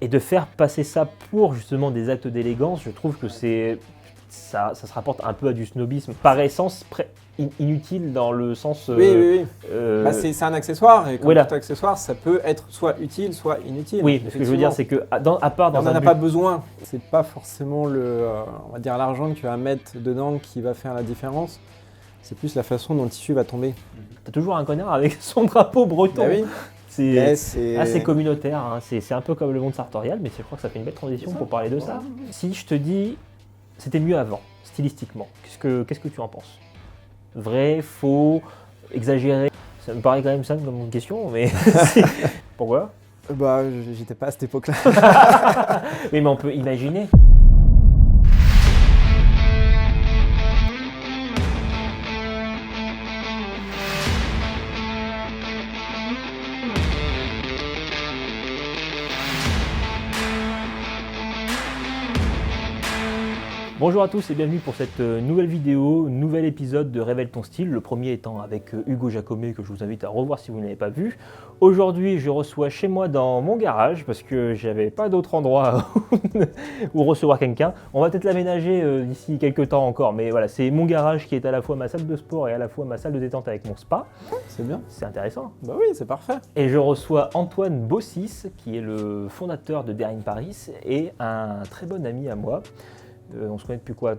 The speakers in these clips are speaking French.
Et de faire passer ça pour justement des actes d'élégance, je trouve que ça se rapporte un peu à du snobisme, par essence inutile dans le sens... Oui. C'est un accessoire, et comme voilà. tout accessoire, ça peut être soit utile, soit inutile. Oui, ce que je veux dire, c'est que à part dans on n'en a pas besoin. C'est pas forcément on va dire l'argent que tu vas mettre dedans qui va faire la différence. C'est plus la façon dont le tissu va tomber. T'as toujours un connard avec son drapeau breton. Bah oui. C'est assez communautaire, hein. C'est un peu comme le monde sartorial, mais je crois que ça fait une belle transition pour parler de ça. Si je te dis, c'était mieux avant, stylistiquement, qu'est-ce que tu en penses? Vrai, faux, exagéré? Ça me paraît quand même simple comme question, mais pourquoi? Bah, j'étais pas à cette époque-là. Oui, mais on peut imaginer. Bonjour à tous et bienvenue pour cette nouvelle vidéo, nouvel épisode de Révèle ton style, le premier étant avec Hugo Jacomet que je vous invite à revoir si vous ne l'avez pas vu. Aujourd'hui je reçois chez moi dans mon garage parce que j'avais pas d'autre endroit où recevoir quelqu'un. On va peut-être l'aménager d'ici quelques temps encore, mais voilà, c'est mon garage qui est à la fois ma salle de sport et à la fois ma salle de détente avec mon spa. C'est bien. C'est intéressant. Bah oui, c'est parfait. Et je reçois Antoine Bossis qui est le fondateur de Daring Paris et un très bon ami à moi. On se connaît depuis quoi,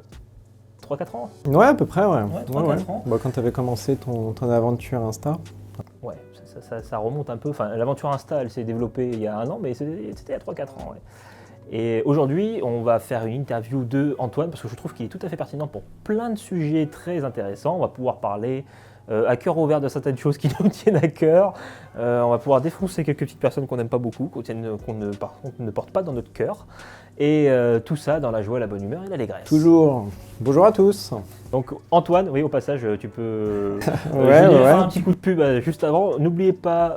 3-4 ans? Ouais, à peu près, ouais. 3-4 ans. Bah, quand tu avais commencé ton aventure Insta. Ouais, ça remonte un peu. Enfin, l'aventure Insta, elle s'est développée il y a 1 an, mais c'était il y a 3-4 ans. Ouais. Et aujourd'hui, on va faire une interview de Antoine parce que je trouve qu'il est tout à fait pertinent pour plein de sujets très intéressants. On va pouvoir parler à cœur ouvert de certaines choses qui nous tiennent à cœur. On va pouvoir défoncer quelques petites personnes qu'on n'aime pas beaucoup, par contre ne portent pas dans notre cœur. Et tout ça dans la joie, la bonne humeur et l'allégresse. Toujours. Bonjour à tous. Donc Antoine, oui au passage, tu peux faire un petit coup de pub juste avant. N'oubliez pas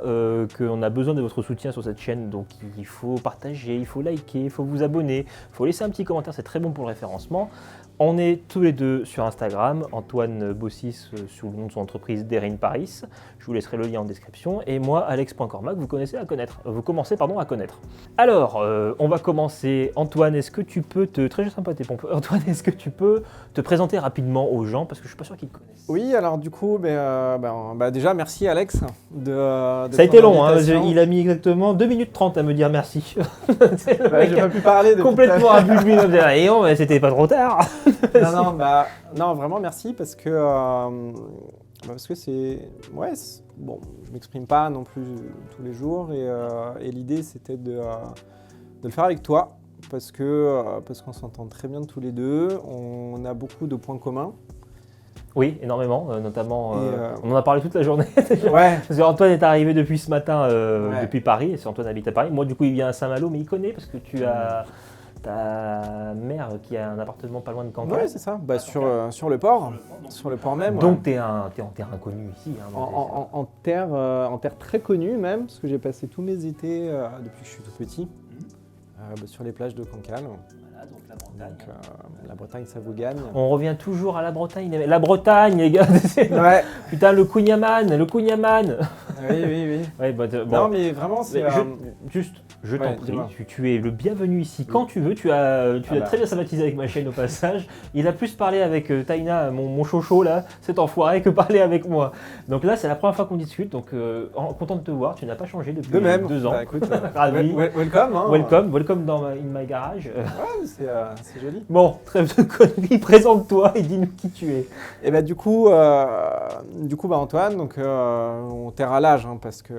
qu'on a besoin de votre soutien sur cette chaîne, donc il faut partager, il faut liker, il faut vous abonner, il faut laisser un petit commentaire, c'est très bon pour le référencement. On est tous les deux sur Instagram, Antoine Bossis sous le nom de son entreprise Daring Paris. Je vous laisserai le lien en description. Et moi, Alex.cormac, vous commencez à connaître. Alors, on va commencer. Antoine, est-ce que tu peux très sympa tes pompes. Antoine, est-ce que tu peux te présenter rapidement aux gens parce que je suis pas sûr qu'ils te connaissent. Oui, alors du coup, déjà merci Alex de ça a été long, hein, il a mis exactement 2 minutes 30 à me dire merci. J'ai pas pu parler complètement à but de lui, et non, mais c'était pas trop tard. non, vraiment merci parce que c'est bon, je m'exprime pas non plus tous les jours et l'idée c'était de le faire avec toi parce qu'on s'entend très bien tous les deux, on a beaucoup de points communs. Oui, énormément, notamment, on en a parlé toute la journée. Ouais. Parce qu'Antoine est arrivé depuis ce matin, depuis Paris, et Antoine habite à Paris. Moi, du coup, il vient à Saint-Malo, mais il connaît parce que tu as ta mère qui a un appartement pas loin de Cancun. Oui, c'est ça, sur le port, sur le port même. Donc, t'es en terre inconnue ici. Hein, en terre très connue même, parce que j'ai passé tous mes étés depuis que je suis tout petit, sur les plages de Cancun. Donc la Bretagne. Donc, la Bretagne, ça vous gagne. On revient toujours à la Bretagne. La Bretagne, les gars. Ouais. Putain, le Cunyaman. Oui. Ouais, bon. Non, mais vraiment, c'est... Je t'en prie, tu es le bienvenu ici quand tu veux. Tu as très bien sympathisé avec ma chaîne au passage. Il a plus parlé avec Taïna, mon chocho là, cet enfoiré, que parler avec moi. Donc là, c'est la première fois qu'on discute. Donc content de te voir. Tu n'as pas changé depuis 2 ans. Bah, écoute, ravi. Welcome. Hein. Welcome dans in my garage. Ouais, c'est joli. Bon, trêve de conneries. Présente-toi et dis-nous qui tu es. Et bah du coup, Antoine, donc on terre à l'âge hein, parce que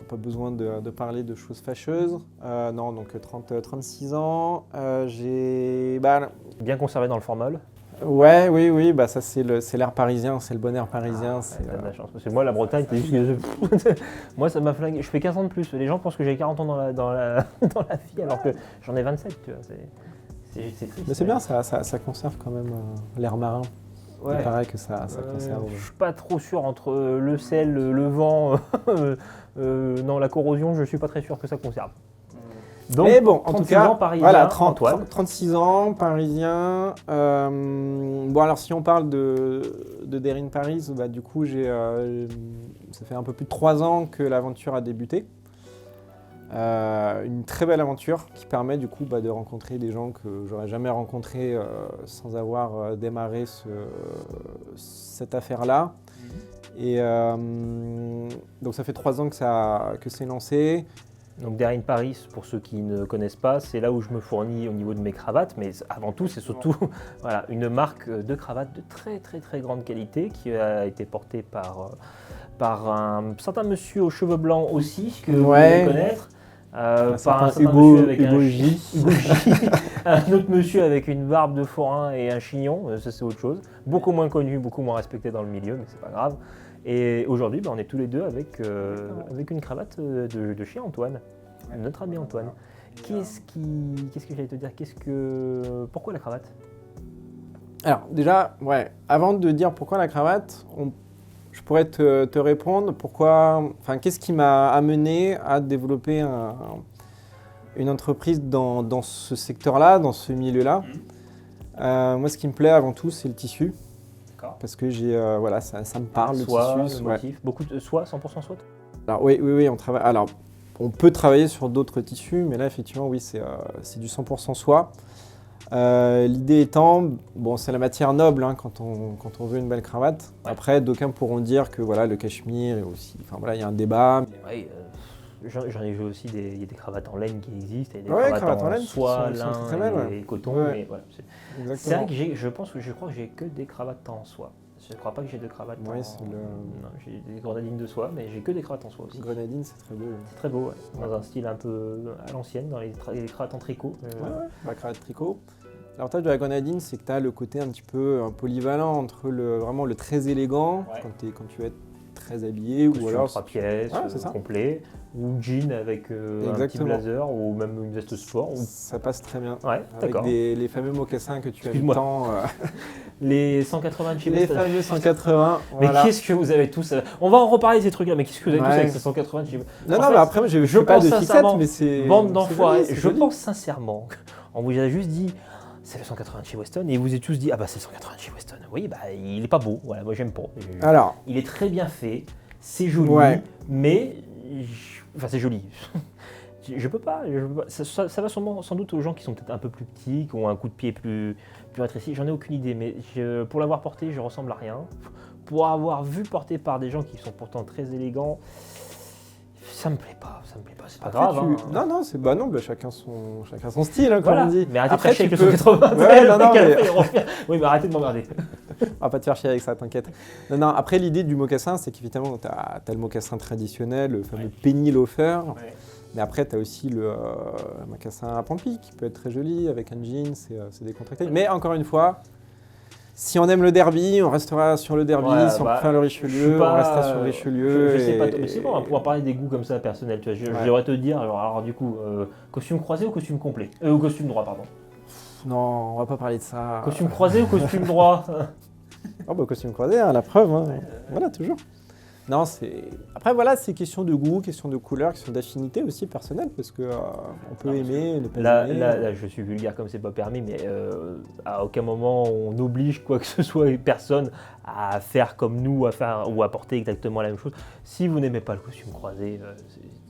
pas besoin de parler de choses fâcheuses. Non, donc 36 ans. J'ai... Bien conservé dans le formol. Ouais, oui, bah ça c'est l'air parisien, c'est le bon air parisien. T'as de la chance, parce que moi la Bretagne, t'as juste que moi ça m'a flingué, je fais 15 ans de plus, les gens pensent que j'ai 40 ans dans la vie alors que j'en ai 27, tu vois, c'est triste. Mais c'est bien, ça conserve quand même l'air marin. Ouais. Il paraît que ça conserve. Je suis pas trop sûr entre le sel, le vent, non la corrosion, je suis pas très sûr que ça conserve. Donc, mais bon, en tout cas, ans, parisien, voilà, 36 ans, parisien. Bon, alors si on parle de Daring Paris, bah, du coup, ça fait un peu plus de 3 ans que l'aventure a débuté. Une très belle aventure qui permet du coup de rencontrer des gens que j'aurais jamais rencontrés sans avoir démarré cette affaire-là. Et donc ça fait 3 ans que c'est lancé. Donc Darin Paris, pour ceux qui ne connaissent pas, c'est là où je me fournis au niveau de mes cravates, mais avant tout, c'est surtout voilà, une marque de cravates de très très très grande qualité qui a été portée par un certain monsieur aux cheveux blancs aussi, que vous devez connaître. Par un certain monsieur avec Hugo J. Un autre monsieur avec une barbe de forain et un chignon, ça c'est autre chose. Beaucoup moins connu, beaucoup moins respecté dans le milieu, mais c'est pas grave. Et aujourd'hui, on est tous les deux avec une cravate de chez Antoine, notre ami Antoine. Qu'est-ce que j'allais te dire pourquoi la cravate? Alors déjà, avant de dire pourquoi la cravate, je pourrais te répondre qu'est-ce qui m'a amené à développer une entreprise dans ce secteur-là, dans ce milieu-là. Moi, ce qui me plaît avant tout, c'est le tissu. Parce que ça me parle, le tissu. Le motif. Beaucoup de soie, 100% soie. Alors oui, on travaille. Alors, on peut travailler sur d'autres tissus, mais là, effectivement, oui, c'est du 100% soie. L'idée étant, c'est la matière noble quand on veut une belle cravate. Ouais. Après, d'aucuns pourront dire que le cachemire est aussi. Il y a un débat. Ouais, j'en ai vu aussi il y a des cravates en laine qui existent, et des cravates en laine, soie, lin et coton. Mais voilà, c'est vrai que je crois que j'ai que des cravates en soie. Je ne crois pas que j'ai de cravates non, j'ai des grenadines de soie, mais j'ai que des cravates en soie aussi. Grenadine, c'est très beau. C'est très beau, dans un style un peu à l'ancienne, dans les cravates en tricot. Cravate tricot. L'avantage de la grenadine, c'est que tu as le côté un petit peu polyvalent entre vraiment le très élégant, quand tu vas être très habillé, ou alors 3 pièces, complet, ou jean avec un petit blazer, ou même une veste sport. Ça passe très bien. Ouais, avec les fameux mocassins que tu as tant. Les 180 de chez Les fameux 180. Mais qu'est-ce que vous avez tous On va en reparler de ces trucs-là, mais qu'est-ce que vous avez tous avec ces 180 de chez Non, mais après, je pas de fixette, mais c'est. Bande d'enfoirés. Je pense sincèrement, on vous a juste dit. C'est le 180 de chez Weston et vous vous êtes tous dit c'est le 180 de chez Weston. Oui, il est pas beau, voilà, moi j'aime pas. Alors, il est très bien fait, c'est joli, mais c'est joli. Je peux pas. Ça va sans doute aux gens qui sont peut-être un peu plus petits, qui ont un coup de pied plus rétréci. J'en ai aucune idée, mais pour l'avoir porté, je ressemble à rien. Pour avoir vu porté par des gens qui sont pourtant très élégants. Ça me plaît pas, c'est pas grave. Non, c'est chacun son style, comme voilà. on dit. Mais arrêtez de faire chier avec le 180. Oui, mais arrêtez de m'emmerder. On va pas te faire chier avec ça, t'inquiète. Non, après l'idée du mocassin, c'est qu'évidemment, tu as le mocassin traditionnel, le fameux penny loafer. Ouais. Mais après, tu as aussi le mocassin à pampi qui peut être très joli, avec un jean, c'est décontracté. Mais encore une fois, si on aime le derby, on restera sur le derby. Si on préfère le Richelieu, on restera sur le Richelieu. Je sais pas, mais c'est bon, on va pouvoir parler des goûts comme ça personnels. Tu vois, je devrais te dire, alors du coup, costume croisé ou costume complet ou costume droit, pardon. Non, on va pas parler de ça. Costume croisé ou costume droit? Costume croisé, la preuve. Voilà, toujours. Non, après c'est question de goût, question de couleur, question d'affinité aussi personnelle, parce que on peut aimer, ne pas aimer. Là, je suis vulgaire comme c'est pas permis, mais à aucun moment on oblige quoi que ce soit personne à faire comme nous, ou à porter exactement la même chose. Si vous n'aimez pas le costume croisé,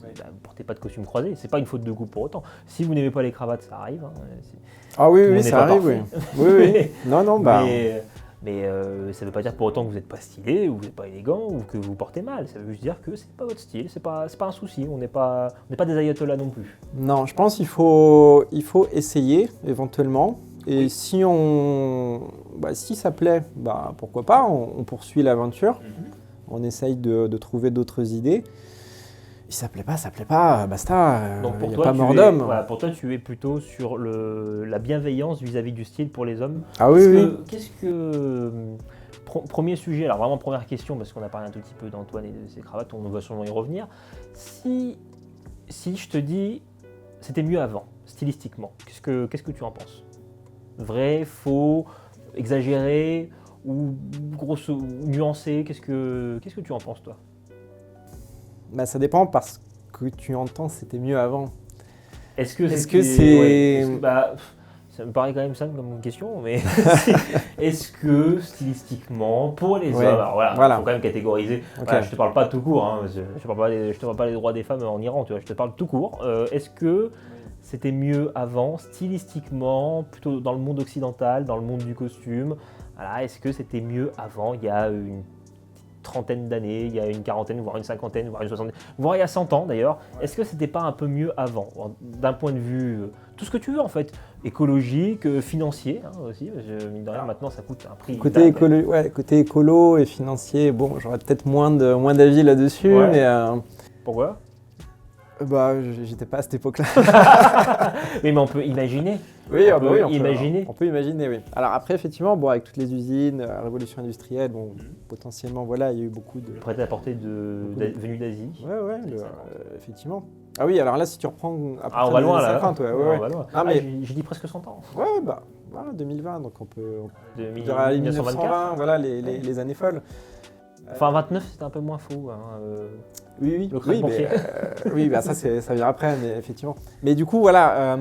vous portez pas de costume croisé. C'est pas une faute de goût pour autant. Si vous n'aimez pas les cravates, ça arrive. Oui, ça arrive. Oui. Non. Mais ça ne veut pas dire pour autant que vous n'êtes pas stylé, ou que vous n'êtes pas élégant, ou que vous portez mal. Ça veut juste dire que c'est pas votre style, c'est pas un souci. On n'est pas des ayatollahs non plus. Non, je pense qu'il faut essayer éventuellement. Et si ça plaît, pourquoi pas, on poursuit l'aventure. On essaye de trouver d'autres idées. Si ça plaît pas, basta. Donc pour y a toi, pas mort d'homme. Pour toi, tu es plutôt sur la bienveillance vis-à-vis du style pour les hommes. Ah oui. Qu'est-ce que premier sujet, alors vraiment première question, parce qu'on a parlé un tout petit peu d'Antoine et de ses cravates, on va sûrement y revenir. Si je te dis, c'était mieux avant, stylistiquement, qu'est-ce que tu en penses? Vrai, faux, exagéré ou nuancé? Qu'est-ce que tu en penses, toi? Ça dépend, parce que tu entends c'était mieux avant. Est-ce que c'est Ça me paraît quand même simple comme question, mais est-ce que stylistiquement, pour les hommes, alors voilà, faut quand même catégoriser. Okay. Voilà, je te parle pas tout court, hein, je te parle pas des droits des femmes en Iran, tu vois, je te parle tout court. Est-ce que c'était mieux avant, stylistiquement, plutôt dans le monde occidental, dans le monde du costume? Voilà, est-ce que c'était mieux avant, il y a une trentaine d'années, il y a une quarantaine, voire une cinquantaine, voire une soixantaine, voire il y a 100 ans d'ailleurs? Est-ce que c'était pas un peu mieux avant, d'un point de vue, tout ce que tu veux en fait, écologique, financier aussi, parce que mine de rien maintenant ça coûte un prix. Côté écolo et financier, bon, j'aurais peut-être moins d'avis là-dessus, mais... Pourquoi? Bah, j'étais pas à cette époque-là. Oui, mais on peut imaginer. Oui, on peut imaginer. On peut imaginer, oui. Alors après, effectivement, bon, avec toutes les usines, la révolution industrielle, bon, potentiellement, voilà, il y a eu beaucoup de... Prêt-à-porter venu d'Asie. Ouais, effectivement. Ah oui, alors là, si tu reprends... on va loin, là. 50, on va loin. J'ai dit presque 100 ans. Ouais, bah, voilà, 2020, donc on peut... 1924. Voilà, les années folles. Enfin, 29, c'était un peu moins faux. Hein, oui, oui, bah, ça vient après, mais effectivement. Mais du coup, voilà,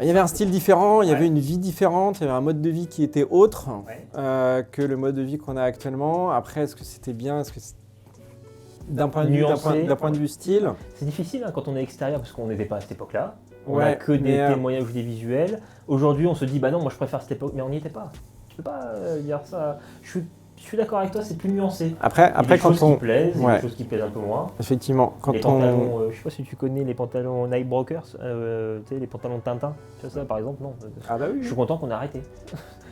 il y avait un style différent, il y avait une vie différente, il y avait un mode de vie qui était autre que le mode de vie qu'on a actuellement. Après, est-ce que c'était bien? Est-ce que d'un point de vue style? C'est difficile hein, quand on est extérieur parce qu'on n'était pas à cette époque-là. On n'a que des témoignages ou des visuels. Aujourd'hui, on se dit, bah non, moi je préfère cette époque, mais on n'y était pas. Tu peux pas dire ça. Je suis d'accord avec toi, c'est plus nuancé. Après quand choses qui plaisent, des choses qui plaisent un peu moins. Effectivement. Les pantalons, je sais pas si tu connais les pantalons Nike Brokers, tu sais, les pantalons de Tintin. Tu vois ça par exemple, non. Ah bah oui. Je suis content qu'on ait arrêté.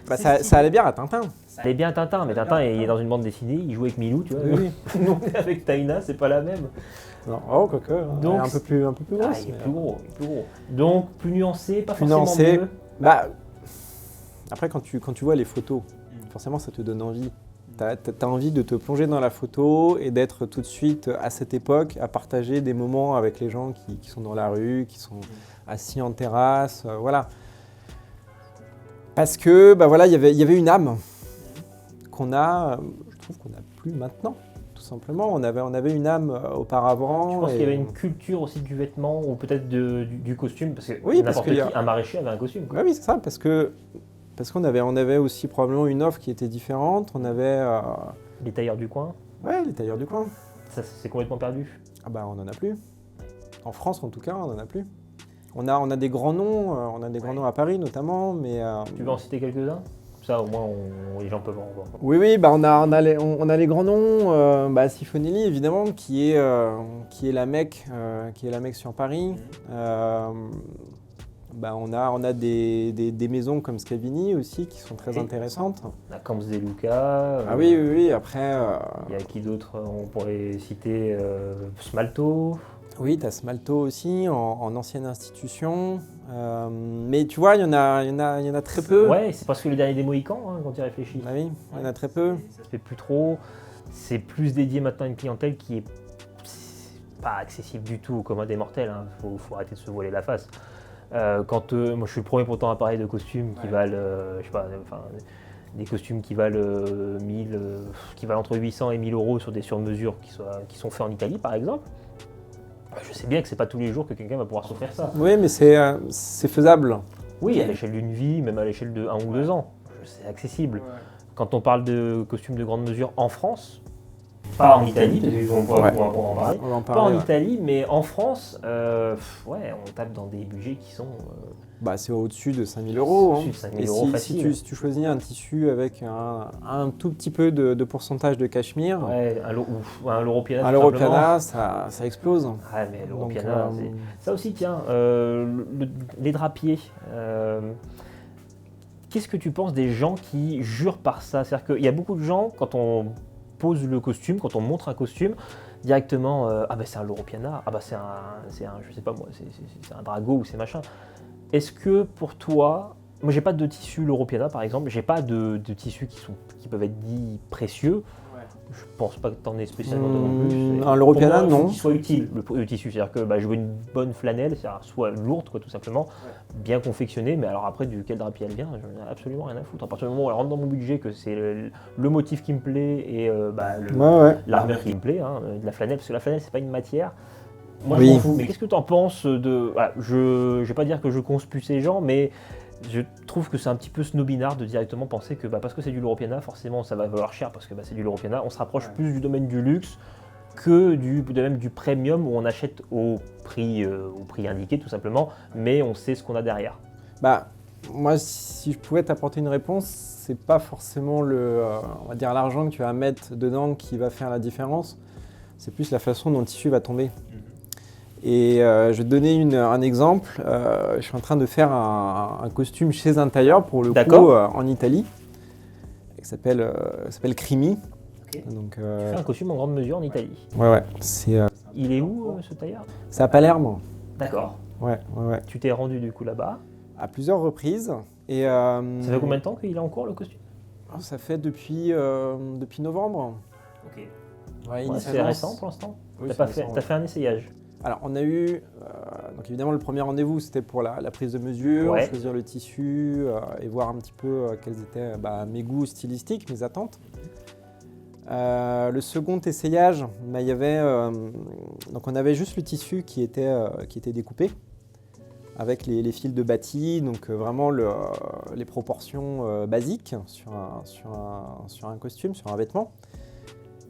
Bah ça allait bien à Tintin. Ça allait bien à Tintin, mais Tintin il est dans une bande dessinée, il joue avec Milou, tu vois. Oui. Nous on est avec Taina, c'est pas la même. Non, quoique. Donc un peu plus gros. Il est plus gros. Donc plus nuancé, pas plus forcément mieux. Bah après quand tu vois les photos, forcément ça te donne envie. T'as envie de te plonger dans la photo et d'être tout de suite à cette époque, à partager des moments avec les gens qui sont dans la rue, qui sont assis en terrasse, voilà. Parce que, bah voilà, il y avait une âme qu'on a, je trouve qu'on n'a plus maintenant, tout simplement. On avait une âme auparavant. Je pense qu'il y avait une culture aussi du vêtement ou peut-être du costume, parce que n'importe qui, un maraîcher avait un costume. Quoi. Oui, c'est ça, parce qu'on avait aussi probablement une offre qui était différente. On avait... Les tailleurs du coin. Ouais, les tailleurs du coin. Ça, c'est complètement perdu. Ah bah, on n'en a plus. En France, en tout cas, on n'en a plus. On a des grands noms, grands noms à Paris notamment, mais... Tu veux en citer quelques-uns ? Ça, au moins, les gens peuvent en voir. Oui, bah on a les grands noms. Sifonelli, évidemment, qui est la Mecque sur Paris. On a des maisons comme Scavini aussi qui sont très intéressantes. La Camps de Luca. Oui. Après. Il y a qui d'autre? On pourrait citer Smalto. Oui, tu as Smalto aussi en ancienne institution. Mais tu vois, il y en a très peu. Ouais, c'est parce que le dernier des Mohicans, hein, quand tu y réfléchis. Ah oui, il y en a très peu. Ça se fait plus trop. C'est plus dédié maintenant à une clientèle qui est pas accessible du tout aux commun des mortels. Hein. Faut arrêter de se voiler la face. Moi je suis le premier pourtant à parler de costumes qui valent, des costumes qui valent qui valent entre 800 et 1000 euros sur des sur-mesures qui sont faits en Italie par exemple. Je sais bien que c'est pas tous les jours que quelqu'un va pouvoir s'offrir ça. Oui, mais c'est faisable. Oui, à l'échelle d'une vie, même à l'échelle de 1 ou 2 ans, c'est accessible. Ouais. Quand on parle de costumes de grande mesure en France, pas en Italie, on pourra en parler. Pas en Italie, mais en France, on tape dans des budgets qui sont... c'est au-dessus de 5 000 euros. Au-dessus de 5 000 euros facile. Si tu choisis un tissu avec un tout petit peu de pourcentage de cachemire... un Loro-Piana. Un Loro-Piana, ça explose. Ah, mais Loro-Piana, ça aussi, tiens, les drapiers. Qu'est-ce que tu penses des gens qui jurent par ça? C'est-à-dire qu'il y a beaucoup de gens, quand on pose le costume, quand on montre un costume, directement, c'est un Loro-Piana, c'est un, je sais pas moi, c'est un Drago ou c'est machin. Est-ce que pour toi, moi j'ai pas de tissu Loro-Piana par exemple, j'ai pas de tissus qui peuvent être dits précieux. Je pense pas que tu en aies spécialement de non plus. Un Loro-Piana, non. Il faut qu'il soit utile, le tissu. C'est-à-dire que je veux une bonne flanelle, soit lourde, quoi, tout simplement, bien confectionnée, mais alors après, quel drapier elle vient, j'en ai absolument rien à foutre. À partir du moment où elle rentre dans mon budget, que c'est le motif qui me plaît et l'armure qui me plaît, de la flanelle, parce que la flanelle, c'est pas une matière. Moi, je m'en fous. Mais qu'est-ce que tu en penses de... Voilà, je ne vais pas dire que je conspue ces gens, mais je trouve que c'est un petit peu snobinard de directement penser que parce que c'est du Loro Piana, forcément, ça va valoir cher parce que c'est du Loro Piana. On se rapproche plus du domaine du luxe que même du premium où on achète au prix indiqué, tout simplement, mais on sait ce qu'on a derrière. Moi, si je pouvais t'apporter une réponse, c'est pas forcément on va dire l'argent que tu vas mettre dedans qui va faire la différence. C'est plus la façon dont le tissu va tomber. Et je vais te donner un exemple. Je suis en train de faire un costume chez un tailleur, pour le coup, en Italie. Il s'appelle Crimi. Okay. Donc, tu fais un costume en grande mesure en Italie. Ouais. Il est où ce tailleur? C'est à Palerme. D'accord. Ouais. Tu t'es rendu du coup là-bas? À plusieurs reprises. Et, ça fait combien de temps qu'il est en cours le costume? Ça fait depuis novembre. Ok. Ouais, c'est récent pour l'instant. Oui, t'as fait un essayage? Alors on a eu, donc évidemment le premier rendez-vous c'était pour la prise de mesure, choisir le tissu et voir un petit peu quels étaient mes goûts stylistiques, mes attentes. Le second essayage, il y avait, donc on avait juste le tissu qui était découpé avec les fils de bâti, donc vraiment les proportions basiques sur un costume, sur un vêtement.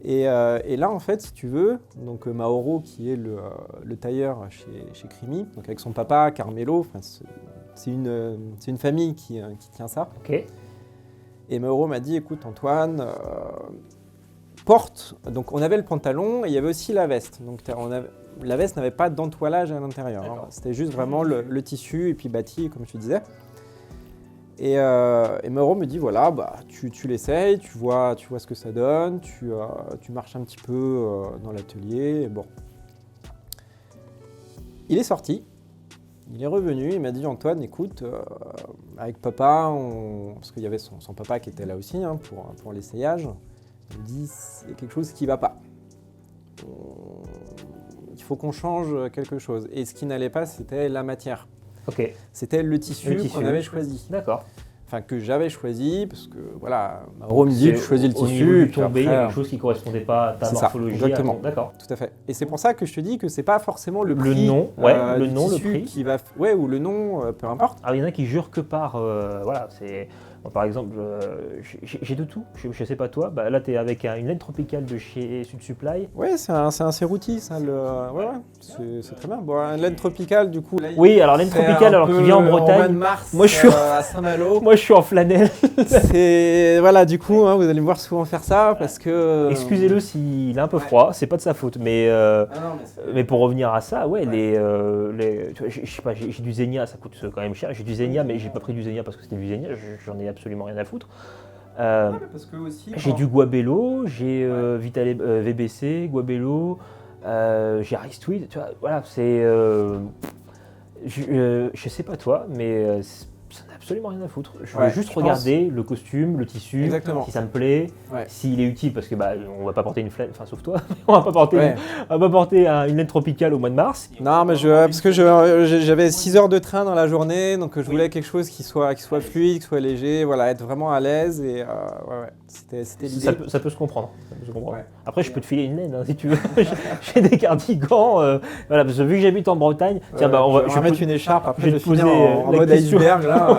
Et là, en fait, si tu veux, donc Mauro, qui est le tailleur chez Crimi, donc avec son papa, Carmelo, c'est une famille qui tient ça. Okay. Et Mauro m'a dit, écoute Antoine, porte. Donc on avait le pantalon et il y avait aussi la veste. Donc la veste n'avait pas d'entoilage à l'intérieur. Hein. C'était juste vraiment le tissu et puis bâti, comme je te disais. Et Mauro me dit voilà, tu l'essayes, tu vois ce que ça donne, tu marches un petit peu dans l'atelier. Bon. Il est sorti, il est revenu, il m'a dit Antoine, écoute, avec papa, parce qu'il y avait son papa qui était là aussi pour l'essayage, il me dit il y a quelque chose qui ne va pas. Il faut qu'on change quelque chose. Et ce qui n'allait pas, c'était la matière. Okay. C'était le tissu qu'on avait choisi. D'accord. Enfin, que j'avais choisi, parce que voilà, Mauro me dit, tu choisis le tissu. Et puis après, il y a quelque chose qui ne correspondait pas à ta morphologie. Exactement. D'accord. Tout à fait. Et c'est pour ça que je te dis que c'est pas forcément le prix. Le nom, le prix. Qui va, ou le nom, peu importe. Alors, il y en a qui jurent que par, voilà, c'est... Moi, par exemple, j'ai de tout, je ne sais pas toi, là tu es avec une laine tropicale de chez Sud Supply. Ouais, c'est un Cerruti, ça, c'est très bien. Bon, une laine tropicale, du coup. Là, oui, alors laine tropicale, alors qui vient en Bretagne. Mars, moi, je suis à Saint-Malo. Moi, je suis en flanelle. Voilà, du coup, vous allez me voir souvent faire ça parce que. Excusez-le s'il est un peu froid, c'est pas de sa faute, mais pour revenir à ça, je sais pas, j'ai du Zegna, ça coûte quand même cher. J'ai du Zegna, mais j'ai pas pris du Zegna parce que c'était du Zegna, j'en ai absolument rien à foutre. J'ai du Guabello, j'ai VBC, Guabello, j'ai Aristweed, tu vois, voilà, c'est... je sais pas toi, mais ça n'a absolument rien à foutre. Je veux juste regarder le costume, le tissu, si ça me plaît, s'il est utile, parce que on va pas porter une flamme, enfin sauf toi, on va pas porter, une laine tropicale au mois de mars. Non, mais parce que j'avais 6 heures de train dans la journée, donc je voulais quelque chose qui soit fluide, qui soit léger, voilà, être vraiment à l'aise et c'était l'idée. Ça peut se comprendre. Ouais. Après, je peux te filer une laine si tu veux. J'ai des cardigans, voilà, parce que vu que j'habite en Bretagne, tiens, je vais mettre une écharpe. Après, je vais poser en mode iceberg là.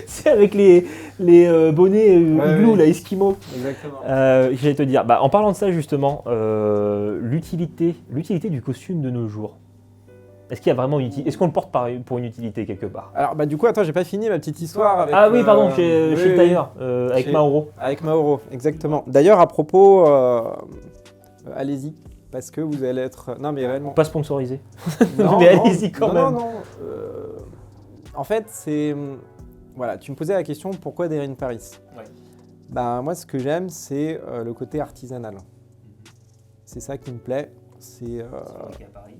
C'est avec les bonnets igloo, là, Eskimo. Exactement. J'allais te dire, en parlant de ça justement, l'utilité du costume de nos jours. Est-ce qu'il y a vraiment une utilité? Est-ce qu'on le porte pour une utilité quelque part? Alors du coup, attends, j'ai pas fini ma petite histoire. Avec, oui, pardon, chez le tailleur, avec Mauro. Avec Mauro, exactement. D'ailleurs, à propos, allez-y. Parce que vous allez être... Non, mais réellement... Pas sponsorisé. Mais allez-y quand même. Non. En fait, c'est... Voilà, tu me posais la question, pourquoi Deryn Paris? Moi, ce que j'aime, c'est le côté artisanal. C'est ça qui me plaît. C'est... à Paris.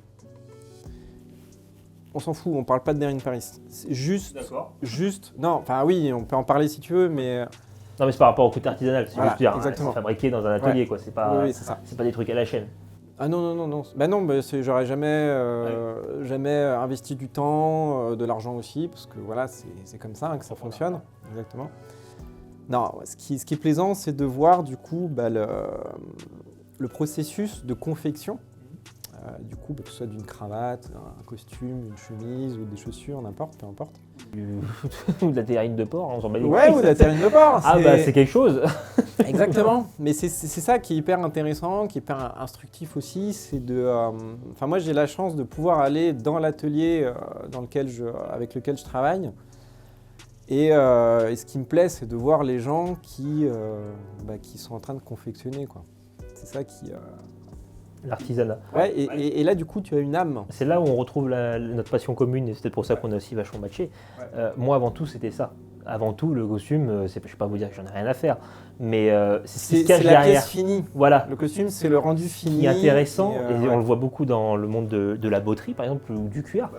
On s'en fout, on parle pas de Deryn Paris. C'est juste... D'accord. Non, enfin oui, on peut en parler si tu veux, mais... Non, mais c'est par rapport au côté artisanal. C'est juste dire, c'est fabriqué dans un atelier, quoi. C'est pas, c'est ça. C'est pas des trucs à la chaîne. Ah non. J'aurais jamais investi du temps, de l'argent aussi, parce que voilà, c'est comme ça que ça fonctionne. Exactement. Non, ce qui est plaisant, c'est de voir du coup le processus de confection Du coup, que ce soit d'une cravate, un costume, une chemise ou des chaussures, n'importe, peu importe. Ou de la terrine de porc, on s'en bat les Ouais, couilles. ou de la terrine de porc. Ah bah c'est quelque chose. Exactement. Mais c'est ça qui est hyper intéressant, qui est hyper instructif aussi. C'est Enfin, moi, j'ai la chance de pouvoir aller dans l'atelier avec lequel je travaille. Et ce qui me plaît, c'est de voir les gens qui sont en train de confectionner, quoi. C'est ça qui... L'artisanat. Ouais, et là, du coup, tu as une âme. C'est là où on retrouve notre passion commune et c'est peut-être pour ça qu'on a aussi vachement matché. Moi, avant tout, c'était ça. Avant tout, le costume, je ne vais pas vous dire que j'en ai rien à faire, mais c'est ce qui se cache la derrière. pièce finie. Voilà. Le costume, c'est le rendu fini. Ce qui est intéressant, et ouais. on le voit beaucoup dans le monde de la botterie, par exemple, ou du cuir.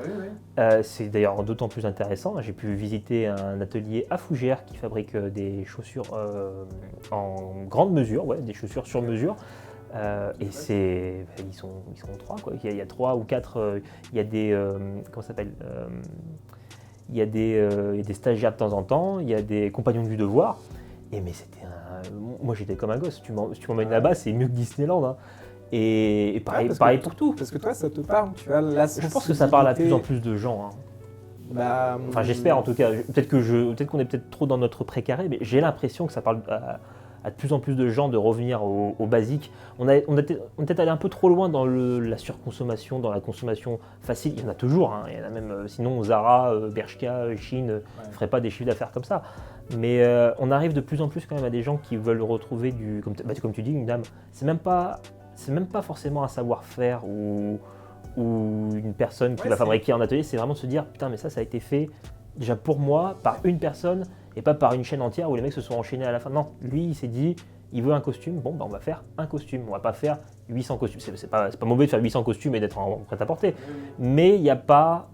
C'est d'ailleurs d'autant plus intéressant. J'ai pu visiter un atelier à Fougères qui fabrique des chaussures en grande mesure, des chaussures sur mesure. Et ils sont 3 quoi. Il y a 3 ou 4. Il y a des comment ça s'appelle il y a des stagiaires de temps en temps. Il y a des compagnons du devoir. Mais moi j'étais comme un gosse. Si tu m'emmènes là-bas, c'est mieux que Disneyland. Hein. Et pareil pour tout. Parce que toi, ça te parle. Tu as la Je pense que ça parle à plus en plus de gens. Hein. Enfin, j'espère en tout cas. Peut-être qu'on est peut-être trop dans notre précaré, mais j'ai l'impression que ça parle à de plus en plus de gens de revenir au basique. On est peut-être allé un peu trop loin dans la surconsommation, dans la consommation facile. Il y en a toujours, hein. Il y en a même, sinon Zara, Bershka, Shein ne feraient pas des chiffres d'affaires comme ça. Mais on arrive de plus en plus quand même à des gens qui veulent retrouver comme tu dis, une âme. C'est même pas forcément un savoir-faire ou une personne qui va fabriquer en atelier. C'est vraiment de se dire, putain, mais ça a été fait déjà pour moi, par une personne, et pas par une chaîne entière où les mecs se sont enchaînés à la fin. Non, lui, il s'est dit, il veut un costume, bon, on va faire un costume. On va pas faire 800 costumes. C'est pas mauvais de faire 800 costumes et d'être en prêt-à-porter. Mais il n'y a pas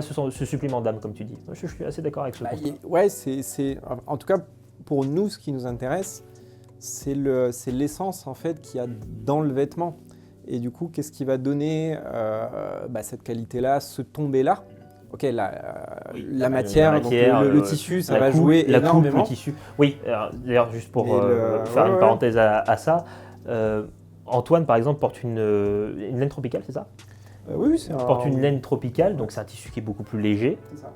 ce supplément d'âme, comme tu dis. Je suis assez d'accord avec ce constat. En tout cas, pour nous, ce qui nous intéresse, c'est l'essence en fait qu'il y a dans le vêtement. Et du coup, qu'est-ce qui va donner cette qualité-là, ce tombé-là? Ok, la matière, donc le tissu, ça va jouer énormément. Le tissu. Oui, d'ailleurs, juste pour faire une parenthèse à ça, Antoine, par exemple, porte une laine tropicale, c'est ça? Oui, c'est porte une laine tropicale, donc c'est un tissu qui est beaucoup plus léger. C'est ça.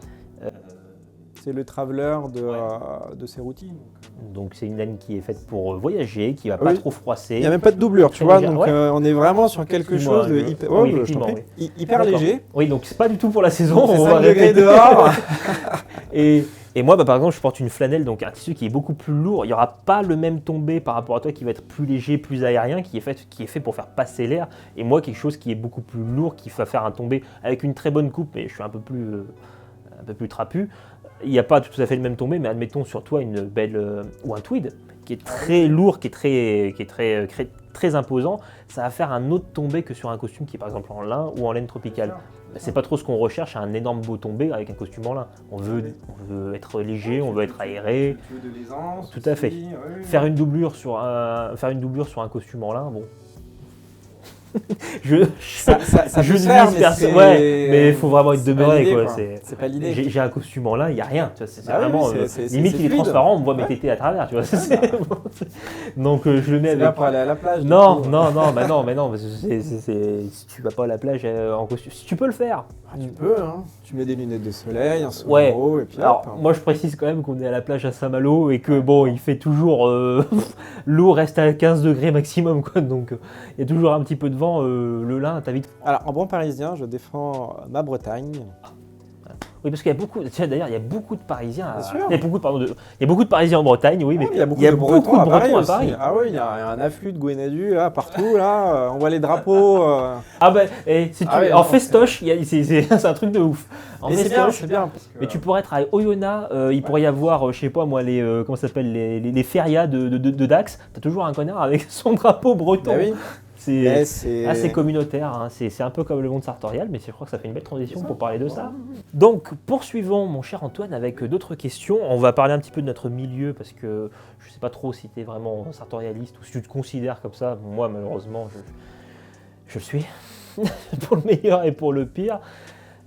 C'est le traveler de Cerruti. Donc c'est une laine qui est faite pour voyager, qui ne va pas trop froisser. Il n'y a même pas de doublure, tu vois, donc on est vraiment sur quelque chose de hyper léger. Oui, donc c'est pas du tout pour la saison. C'est 5 degrés dehors. Et moi, par exemple, je porte une flanelle, donc un tissu qui est beaucoup plus lourd. Il n'y aura pas le même tombé par rapport à toi qui va être plus léger, plus aérien, qui est fait pour faire passer l'air. Et moi, quelque chose qui est beaucoup plus lourd, qui va faire un tombé avec une très bonne coupe, mais je suis un peu plus trapu. Il n'y a pas tout à fait le même tombé, mais admettons sur toi une belle ou un tweed qui est très lourd, qui est très imposant. Ça va faire un autre tombé que sur un costume qui est par exemple en lin ou en laine tropicale. C'est pas trop ce qu'on recherche, un énorme beau tombé avec un costume en lin. On veut être léger, on veut être aéré. Tu veux de l'aisance. Tout à fait. Faire une doublure sur un costume en lin, bon. Ça peut se faire, mais il faut vraiment être demeuré. C'est pas l'idée. J'ai un costume en lin, il n'y a rien. Tu vois, c'est vraiment limite il est transparent, on me voit mes tétés à travers. Tu vois, donc je le mets avec. C'est pas pour aller à la plage. Non, parce que si tu vas pas à la plage en costume, si tu peux le faire. Tu peux, hein. Tu mets des lunettes de soleil, un sombrero, et puis alors, moi je précise quand même qu'on est à la plage à Saint-Malo et que bon, il fait toujours l'eau reste à 15 degrés maximum, quoi. Donc il y a toujours un petit peu de vent, le lin t'invite. Alors en bon parisien, je défends ma Bretagne. Oui, parce qu'il y a beaucoup. D'ailleurs, il y a beaucoup de Parisiens. Il y a beaucoup de Parisiens en Bretagne, oui, mais il y a beaucoup de Bretons à Paris. Ah oui, il y a un afflux de Gouénadu là, partout là. On voit les drapeaux. Ah ben, en festoche, c'est un truc de ouf. C'est bien. Mais tu pourrais être à Oyonnax, il pourrait y avoir, je sais pas moi, comment ça s'appelle, les férias de Dax. T'as toujours un connard avec son drapeau breton. Bah oui. C'est assez communautaire, hein. C'est un peu comme le monde sartorial, mais je crois que ça fait une belle transition pour parler de ça. Donc poursuivons mon cher Antoine avec d'autres questions. On va parler un petit peu de notre milieu parce que je ne sais pas trop si tu es vraiment sartorialiste ou si tu te considères comme ça. Moi malheureusement je le suis, pour le meilleur et pour le pire.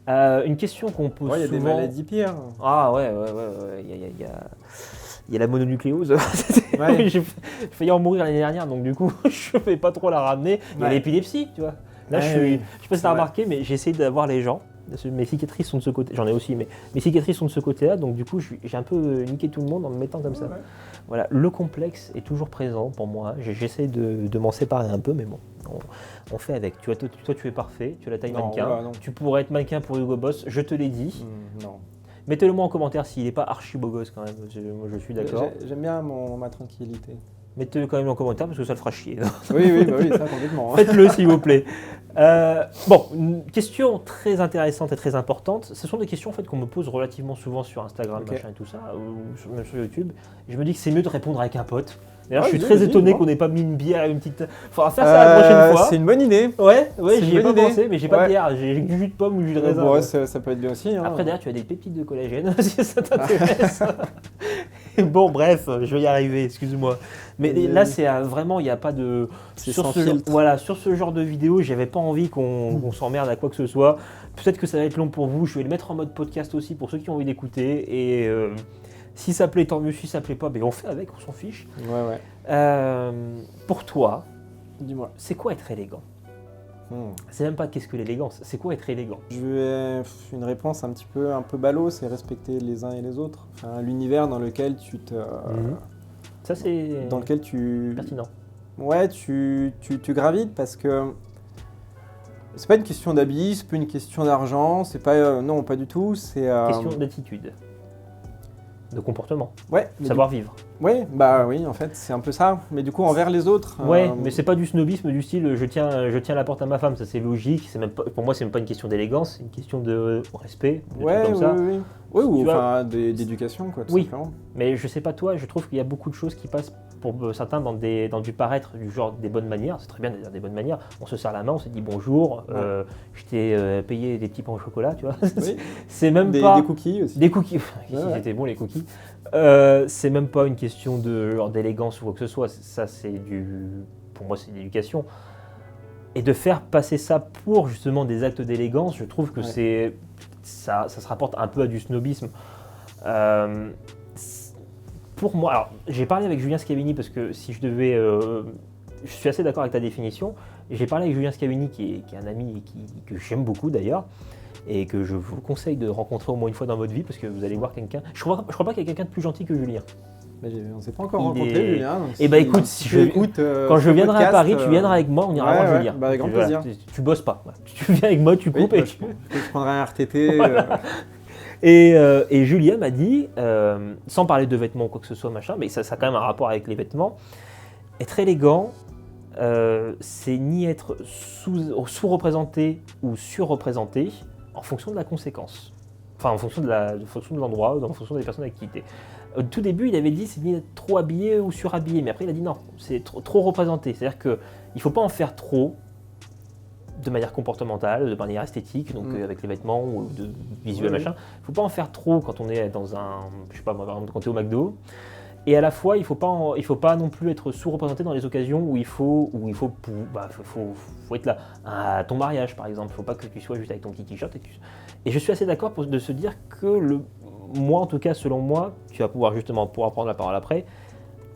Une question qu'on pose souvent... Il y a des maladies pires. Ah ouais, il y a la mononucléose. J'ai failli en mourir l'année dernière, donc du coup, je ne vais pas trop la ramener. Il y a l'épilepsie, tu vois. Là, je sais pas si tu as Ouais. remarqué, mais j'essaie d'avoir les gens. Mes cicatrices sont de ce côté. J'en ai aussi, mais mes cicatrices sont de ce côté-là. Donc, du coup, j'ai un peu niqué tout le monde en me mettant comme ça. Ouais. Voilà, le complexe est toujours présent pour moi. J'essaie de m'en séparer un peu, mais bon, on fait avec. Toi, tu es parfait. Tu as la taille Non, mannequin. oula, non. Tu pourrais être mannequin pour Hugo Boss. Je te l'ai dit. Non. Mettez-le moi en commentaire s'il n'est pas archi beau gosse quand même. Moi, je suis d'accord. J'aime bien ma tranquillité. Mettez-le quand même en commentaire parce que ça le fera chier. Oui, ça complètement. Faites-le s'il vous plaît. Bon, une question très intéressante et très importante. Ce sont des questions en fait, qu'on me pose relativement souvent sur Instagram, Ok. machin et tout ça, ou même sur YouTube. Et je me dis que c'est mieux de répondre avec un pote. D'ailleurs, Ouais, je suis vas-y, très étonné dis-moi. qu'on n'ait pas mis une bière et une petite. Faudra faire ça la prochaine fois. C'est une bonne idée. Ouais, c'est j'y une ai pas bonne idée. pensé, mais j'ai pas de Ouais. bière. J'ai du jus de pomme ou du jus de raisin. Bon, ouais. ça peut être bien aussi. Hein. Après, d'ailleurs, tu as des pépites de collagène si ça t'intéresse. Bon, bref, je vais y arriver, excuse-moi. Mais Vas-y, là, vas-y. c'est vraiment, il n'y a pas de. C'est Sur sans ce, filtre. voilà, sur ce genre de vidéo, j'avais pas envie qu'on s'emmerde à quoi que ce soit. Peut-être que ça va être long pour vous. Je vais le mettre en mode podcast aussi pour ceux qui ont envie d'écouter. Et si ça plaît, tant mieux. Si ça plaît pas, ben on fait avec, on s'en fiche. Ouais. Pour toi, Dis-moi. c'est quoi être élégant? C'est même pas qu'est-ce que l'élégance, c'est quoi être élégant? Je vais une réponse un peu ballot, c'est respecter les uns et les autres. Enfin, l'univers dans lequel Ça, c'est dans lequel tu pertinent. Ouais, tu gravites parce que c'est pas une question d'habits, c'est pas une question d'argent, c'est pas non, pas du tout, c'est Question d'attitude, de comportement, ouais, mais savoir vivre. ouais, bah oui, en fait, c'est un peu ça, mais du coup envers les autres. Ouais, mais c'est pas du snobisme du style je tiens la porte à ma femme, ça c'est logique. C'est même pas, pour moi, c'est même pas une question d'élégance, c'est une question de respect, de ouais, trucs comme ça. oui. Oui, ou Tu vois- enfin d'éducation quoi, tout Oui. simplement. Mais je sais pas toi, je trouve qu'il y a beaucoup de choses qui passent pour certains dans du paraître, du genre des bonnes manières. C'est très bien de dire des bonnes manières. On se serre la main, on se dit bonjour, Ouais. je t'ai payé des petits pains au chocolat, tu vois. Oui. C'est même Des pas cookies aussi. des cookies. Ouais, ouais. C'était bon les cookies. C'est même pas une question de genre d'élégance ou quoi que ce soit. Ça c'est pour moi c'est de l'éducation. Et de faire passer ça pour justement des actes d'élégance, je trouve que Ouais. ça se rapporte un peu à du snobisme. Pour moi, alors j'ai parlé avec Julien Scavini parce que si je devais, je suis assez d'accord avec ta définition. J'ai parlé avec Julien Scavini qui est un ami et que j'aime beaucoup d'ailleurs et que je vous conseille de rencontrer au moins une fois dans votre vie parce que vous allez voir quelqu'un. Je crois pas qu'il y a quelqu'un de plus gentil que Julien. Mais on s'est pas encore Il rencontrés, est- Julien. donc Eh ben, écoute, si tu je- écoutes, Quand je ce viendrai à podcast, Paris, tu viendras avec moi, on ira ouais, voir ouais, Julien. bah, avec grand Voilà, plaisir. tu bosses pas. Voilà. Tu viens avec moi, tu Oui, coupes bah, et je prendrai un RTT. Et Julien m'a dit, sans parler de vêtements ou quoi que ce soit, machin, mais ça a quand même un rapport avec les vêtements, être élégant, c'est ni être sous-représenté ou surreprésenté en fonction de la conséquence. Enfin, en fonction de l'endroit, en fonction des personnes avec qui tu es. Au tout début, il avait dit c'est ni être trop habillé ou surhabillé, mais après il a dit non, c'est trop représenté. C'est-à-dire qu'il ne faut pas en faire trop de manière comportementale, de manière esthétique, donc avec les vêtements ou de visuel, Oui, machin. Il ne faut pas en faire trop quand on est dans un, je sais pas moi, par exemple, quand tu es au McDo. Et à la fois, il ne faut pas non plus être sous-représenté dans les occasions où il faut être là. À ton mariage, par exemple, il ne faut pas que tu sois juste avec ton petit t-shirt. Et je suis assez d'accord de se dire que moi, en tout cas, selon moi, tu vas pouvoir prendre la parole après,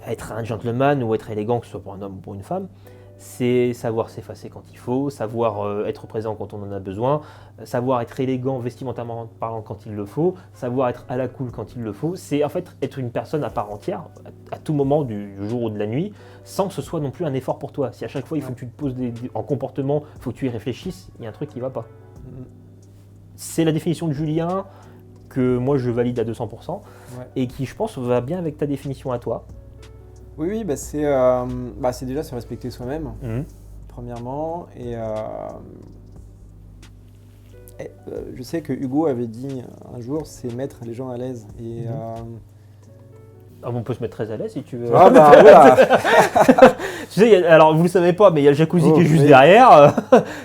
être un gentleman ou être élégant, que ce soit pour un homme ou pour une femme, c'est savoir s'effacer quand il faut, savoir être présent quand on en a besoin, savoir être élégant vestimentairement parlant quand il le faut, savoir être à la cool quand il le faut. C'est en fait être une personne à part entière, à tout moment du jour ou de la nuit, sans que ce soit non plus un effort pour toi. Si à chaque fois il faut que tu te poses en comportement, il faut que tu y réfléchisses, il y a un truc qui ne va pas. C'est la définition de Julien que moi je valide à 200% et qui je pense va bien avec ta définition à toi. Oui, c'est déjà se respecter soi-même, premièrement. Et je sais que Hugo avait dit un jour, c'est mettre les gens à l'aise. Et On peut se mettre très à l'aise si tu veux. ah bah voilà. Tu sais, alors vous le savez pas, mais il y a le jacuzzi Oh, qui est juste oui. derrière.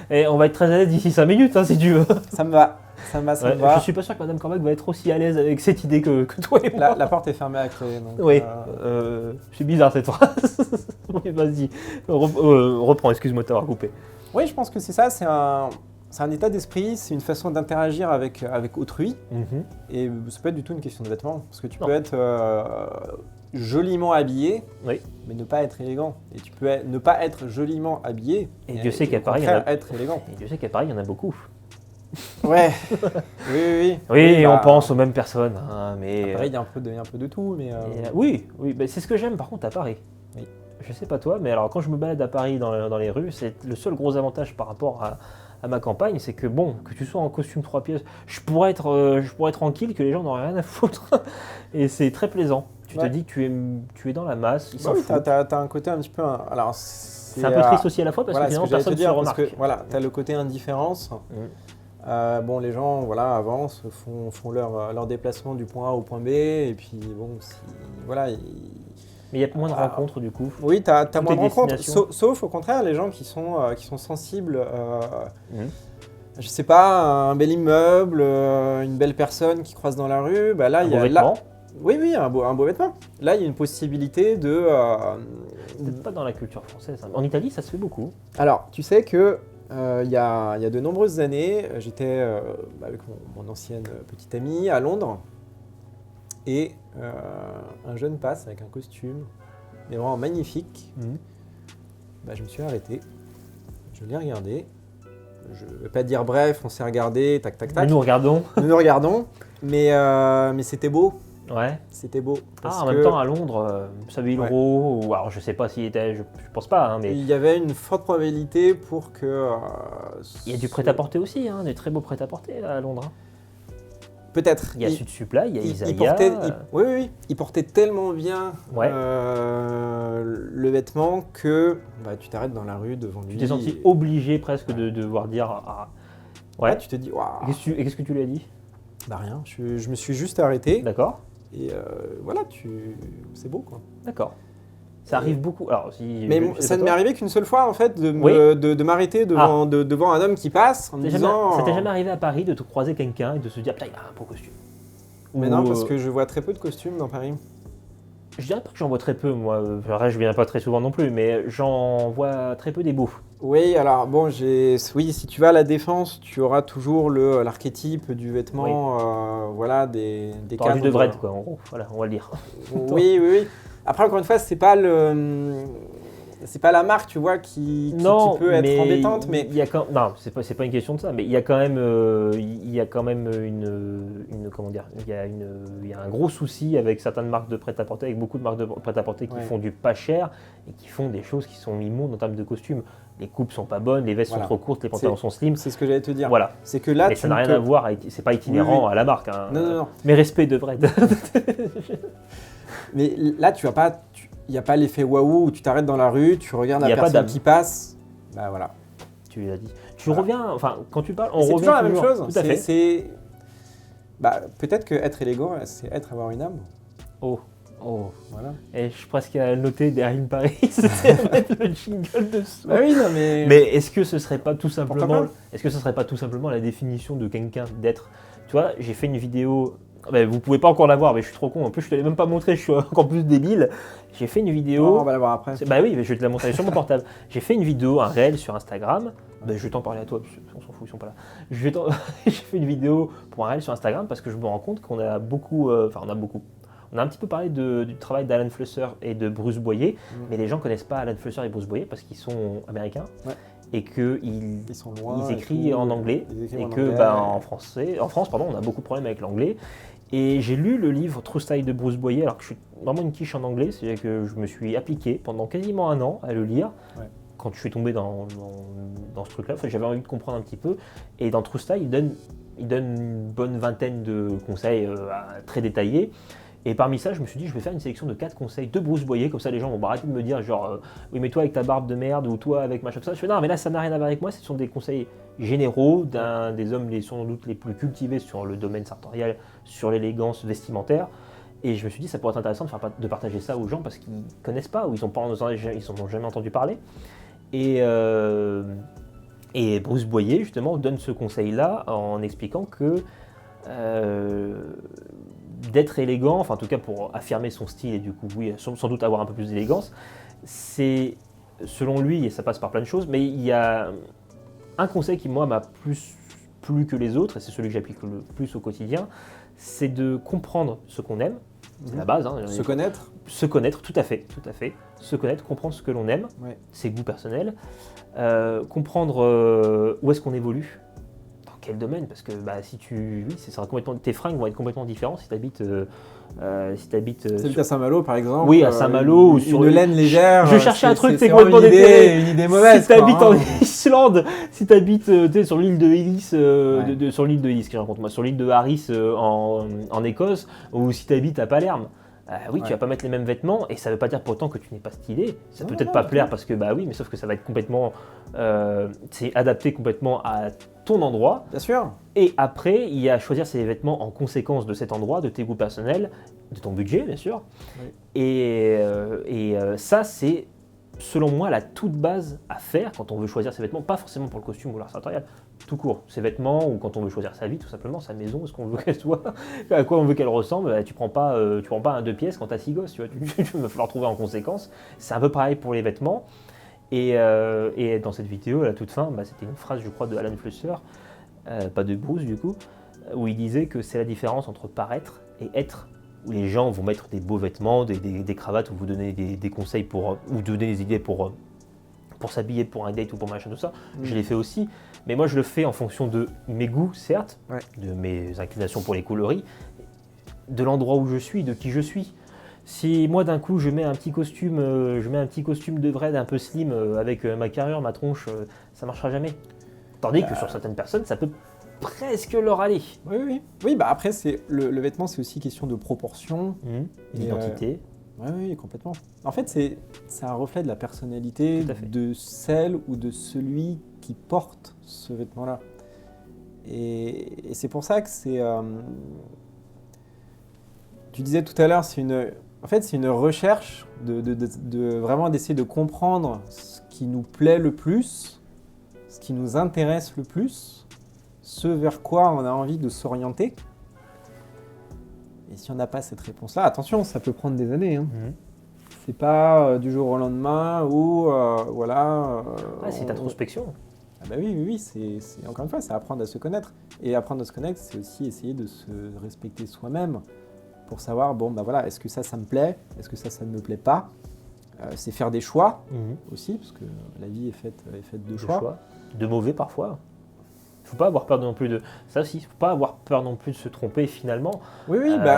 Et on va être très à l'aise d'ici 5 minutes hein, si tu veux. Ça me va. Ça me Ouais, va. je suis pas sûr que Madame Cormac va être aussi à l'aise avec cette idée que toi et moi. La porte est fermée à clé. Donc, Oui, c'est bizarre cette phrase. Oui, vas-y, reprends, excuse-moi de t'avoir coupé. Oui, je pense que c'est ça. C'est un état d'esprit, c'est une façon d'interagir avec autrui. Et c'est pas du tout une question de vêtements. Parce que tu Non. peux être joliment habillé, Oui. mais ne pas être élégant. Et tu peux ne pas être joliment habillé Et Dieu sait qu'à au Paris, contraire, être élégant. Et Dieu sait qu'à Paris, il y en a beaucoup. Ouais, oui. Oui, bah, on pense aux mêmes personnes, hein, mais... Pareil, il y a un peu de tout, mais... oui, bah, c'est ce que j'aime par contre à Paris. Oui. Je sais pas toi, mais alors quand je me balade à Paris dans les rues, c'est le seul gros avantage par rapport à ma campagne, c'est que bon, que tu sois en costume 3 pièces, je pourrais être tranquille, que les gens n'auraient rien à foutre. Et c'est très plaisant. Tu te dis que tu es dans la masse, ils s'en oui, foutent. t'as un côté un petit peu... Alors, c'est un peu triste aussi à la fois parce que finalement personne ne se remarque. Voilà, t'as le côté indifférence. Bon, les gens avancent, font leur déplacement du point A au point B, et puis bon, voilà. Mais il y a moins de rencontres du coup. Oui, t'as moins de rencontres, destinations. sauf au contraire les gens qui sont sensibles. Je sais pas, un bel immeuble, une belle personne qui croise dans la rue, bah là, il y a là. Oui, un beau vêtement. Là, il y a une possibilité de. Peut-être pas dans la culture française. En Italie, ça se fait beaucoup. Alors, tu sais que. Il y a de nombreuses années, j'étais avec mon ancienne petite amie à Londres et un jeune passe avec un costume, mais vraiment magnifique. Bah, je me suis arrêté, je l'ai regardé. Je ne vais pas dire bref, on s'est regardé, tac. Nous nous regardons. Nous regardons, mais c'était beau. Ouais. C'était beau. En même temps, à Londres, Savile Row, ou alors je sais pas s'il était, je pense pas, hein, mais. Il y avait une forte probabilité pour que. Il y a du prêt-à-porter aussi, hein, des très beaux prêt-à-porter à Londres. Hein. Peut-être. Il y a Sud Supply, il y a Isaiah. Oui. Il portait tellement bien le vêtement que tu t'arrêtes dans la rue devant lui. Tu t'es senti obligé presque de devoir dire. Ouais, tu te dis waouh. Qu'est-ce que tu lui as dit? Bah rien, je me suis juste arrêté. D'accord. Et voilà, c'est beau quoi. D'accord. Ça arrive beaucoup. Alors, mais ça ne m'est arrivé qu'une seule fois en fait de m'arrêter devant un homme qui passe en me disant. Ça t'est jamais arrivé à Paris de te croiser quelqu'un et de se dire putain il a un beau costume? Mais non, parce que je vois très peu de costumes dans Paris. Je dirais pas que j'en vois très peu, moi. Après, je viens pas très souvent non plus, mais j'en vois très peu des beaux. Oui, alors bon, si tu vas à la Défense, tu auras toujours l'archétype du vêtement, des cadres. Du Devred, quoi, en gros. Voilà, on va le dire. Oui. Après, encore une fois, c'est pas la marque, tu vois, qui peut être embêtante, mais non, c'est pas une question de ça, mais il y a quand même comment dire, il y a un gros souci avec certaines marques de prêt-à-porter, avec beaucoup de marques de prêt-à-porter qui font du pas cher et qui font des choses qui sont immondes en termes de costumes. Les coupes sont pas bonnes, les vestes sont trop courtes, les pantalons sont slim. C'est ce que j'allais te dire. Voilà. C'est que là, mais ça n'a rien à voir, c'est pas itinérant à la marque. Hein. Non. Mais respect de vrai. Mais là, il n'y a pas l'effet waouh où tu t'arrêtes dans la rue, tu regardes la personne qui passe. Bah voilà. Tu l'as dit. Tu reviens, enfin, quand tu parles, on revient toujours la même chose. Tout à fait. Peut-être que être élégant, c'est avoir une âme. Oh, voilà. Et je suis presque à noter derrière Paris, c'est mettre le jingle dessous. Bah oui, non, mais est-ce que ce serait pas tout simplement, la définition de quelqu'un d'être? Tu vois, j'ai fait une vidéo. Vous pouvez pas encore la voir, mais je suis trop con. En plus, je te l'ai même pas montré, je suis encore plus débile. J'ai fait une vidéo. On va la voir après. Bah oui, mais je vais te la montrer sur mon portable. J'ai fait une vidéo, un réel sur Instagram. Je vais t'en parler à toi, parce qu'on s'en fout, ils sont pas là. J'ai fait une vidéo pour un réel sur Instagram parce que je me rends compte qu'on a beaucoup. On a un petit peu parlé du travail d'Alan Flusser et de Bruce Boyer, mais les gens connaissent pas Alan Flusser et Bruce Boyer parce qu'ils sont américains. Et qu'ils écrivent en anglais, et que en France, on a beaucoup de problèmes avec l'anglais. Et j'ai lu le livre True Style de Bruce Boyer, alors que je suis vraiment une quiche en anglais, c'est-à-dire que je me suis appliqué pendant quasiment un an à le lire. Quand je suis tombé dans ce truc-là, j'avais envie de comprendre un petit peu. Et dans True Style, il donne une bonne vingtaine de conseils très détaillés. Et parmi ça, je me suis dit, je vais faire une sélection de 4 conseils de Bruce Boyer, comme ça les gens vont arrêter de me dire genre oui mais toi avec ta barbe de merde ou toi avec machin ça. Je fais non mais là ça n'a rien à voir avec moi, ce sont des conseils généraux d'un des hommes sans doute les plus cultivés sur le domaine sartorial, sur l'élégance vestimentaire. Et je me suis dit ça pourrait être intéressant de partager ça aux gens parce qu'ils connaissent pas ou ils n'en ont jamais entendu parler. Et Bruce Boyer justement donne ce conseil-là en expliquant que d'être élégant, enfin en tout cas pour affirmer son style et du coup oui, sans doute avoir un peu plus d'élégance, c'est selon lui, et ça passe par plein de choses, mais il y a un conseil qui moi m'a plus plu que les autres, et c'est celui que j'applique le plus au quotidien, c'est de comprendre ce qu'on aime c'est la base. Hein. Se connaître. Se connaître, tout à fait. Se connaître, comprendre ce que l'on aime, ses goûts personnels, comprendre où est-ce qu'on évolue, dans quel domaine, parce que tes fringues vont être complètement différentes si tu habites. À Saint-Malo par exemple. Oui, à Saint-Malo ou sur une laine légère. Je cherchais un truc, c'est complètement une idée mauvaise. Si tu habites en Islande, si tu habites sur l'île de Ellis, sur l'île de Ellis, que je raconte moi, sur l'île de Harris en Écosse, ou si tu habites à Palerme. Tu vas pas mettre les mêmes vêtements et ça veut pas dire pour autant que tu n'es pas stylé. Ça peut peut-être pas plaire parce que mais sauf que ça va être complètement, c'est adapté complètement à ton endroit. Bien sûr. Et après, il y a à choisir ses vêtements en conséquence de cet endroit, de tes goûts personnels, de ton budget bien sûr. Oui. Et ça c'est selon moi la toute base à faire quand on veut choisir ses vêtements, pas forcément pour le costume ou l'art sartorial. Tout court, ses vêtements ou quand on veut choisir sa vie, tout simplement, sa maison, ce qu'on veut qu'elle soit, à quoi on veut qu'elle ressemble, tu prends pas un 2 pièces quand t'as 6 gosses, tu vas falloir trouver en conséquence. C'est un peu pareil pour les vêtements. Et dans cette vidéo, à la toute fin, c'était une phrase, je crois, de Alan Flusser, pas de Bruce du coup, où il disait que c'est la différence entre paraître et être. Où les gens vont mettre des beaux vêtements, des cravates, ou vous donner des conseils ou donner des idées pour s'habiller pour un date ou pour machin, tout ça. Je l'ai fait aussi. Mais moi, je le fais en fonction de mes goûts, certes, de mes inclinations pour les coloris, de l'endroit où je suis, de qui je suis. Si moi, d'un coup, je mets un petit costume de Vred un peu slim avec ma carrure, ma tronche, ça marchera jamais. Tandis que sur certaines personnes, ça peut presque leur aller. Oui, après, le vêtement, c'est aussi question de proportion. D'identité. Oui, complètement. En fait, c'est un reflet de la personnalité de celle ou de celui qui porte ce vêtement-là. Et c'est pour ça que c'est... Tu disais tout à l'heure, c'est une recherche de vraiment d'essayer de comprendre ce qui nous plaît le plus, ce qui nous intéresse le plus, ce vers quoi on a envie de s'orienter. Et si on n'a pas cette réponse-là, attention, ça peut prendre des années. C'est pas du jour au lendemain ou c'est introspection. Oui, c'est encore une fois, c'est apprendre à se connaître. Et apprendre à se connaître, c'est aussi essayer de se respecter soi-même pour savoir, est-ce que ça me plaît, est-ce que ça ne me plaît pas. C'est faire des choix aussi, parce que la vie est faite de choix. De mauvais parfois. Il ne faut pas avoir peur non plus de ça aussi. Il ne faut pas avoir peur non plus de se tromper finalement.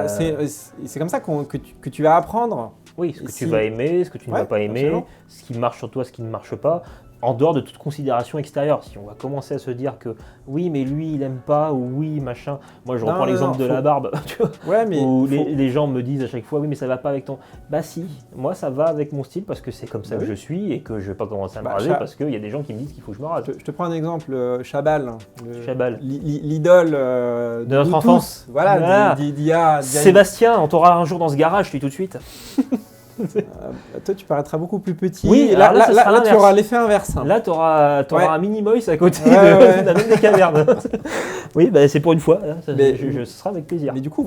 C'est comme ça que tu vas apprendre. Oui, ce que tu vas aimer, ce que tu ne vas pas aimer, absolument. Ce qui marche sur toi, ce qui ne marche pas. En dehors de toute considération extérieure, si on va commencer à se dire que oui, mais lui, il aime pas, ou oui, machin. Moi, je reprends l'exemple de la barbe, tu vois, où les gens me disent à chaque fois, oui, mais ça va pas avec ton... Si, moi, ça va avec mon style parce que c'est comme ça que je suis et que je vais pas commencer à me raser parce qu'il y a des gens qui me disent qu'il faut que je me rase. Je te prends un exemple, Chabal. L'idole de notre enfance. Voilà. Sébastien, on t'aura un jour dans ce garage, je te dis tout de suite. Toi, tu paraîtras beaucoup plus petit. Oui, là tu auras l'effet inverse. Là, tu auras un mini Moïse à côté de la même des cavernes. Oui, c'est pour une fois. Là, ce sera avec plaisir. Mais du coup, on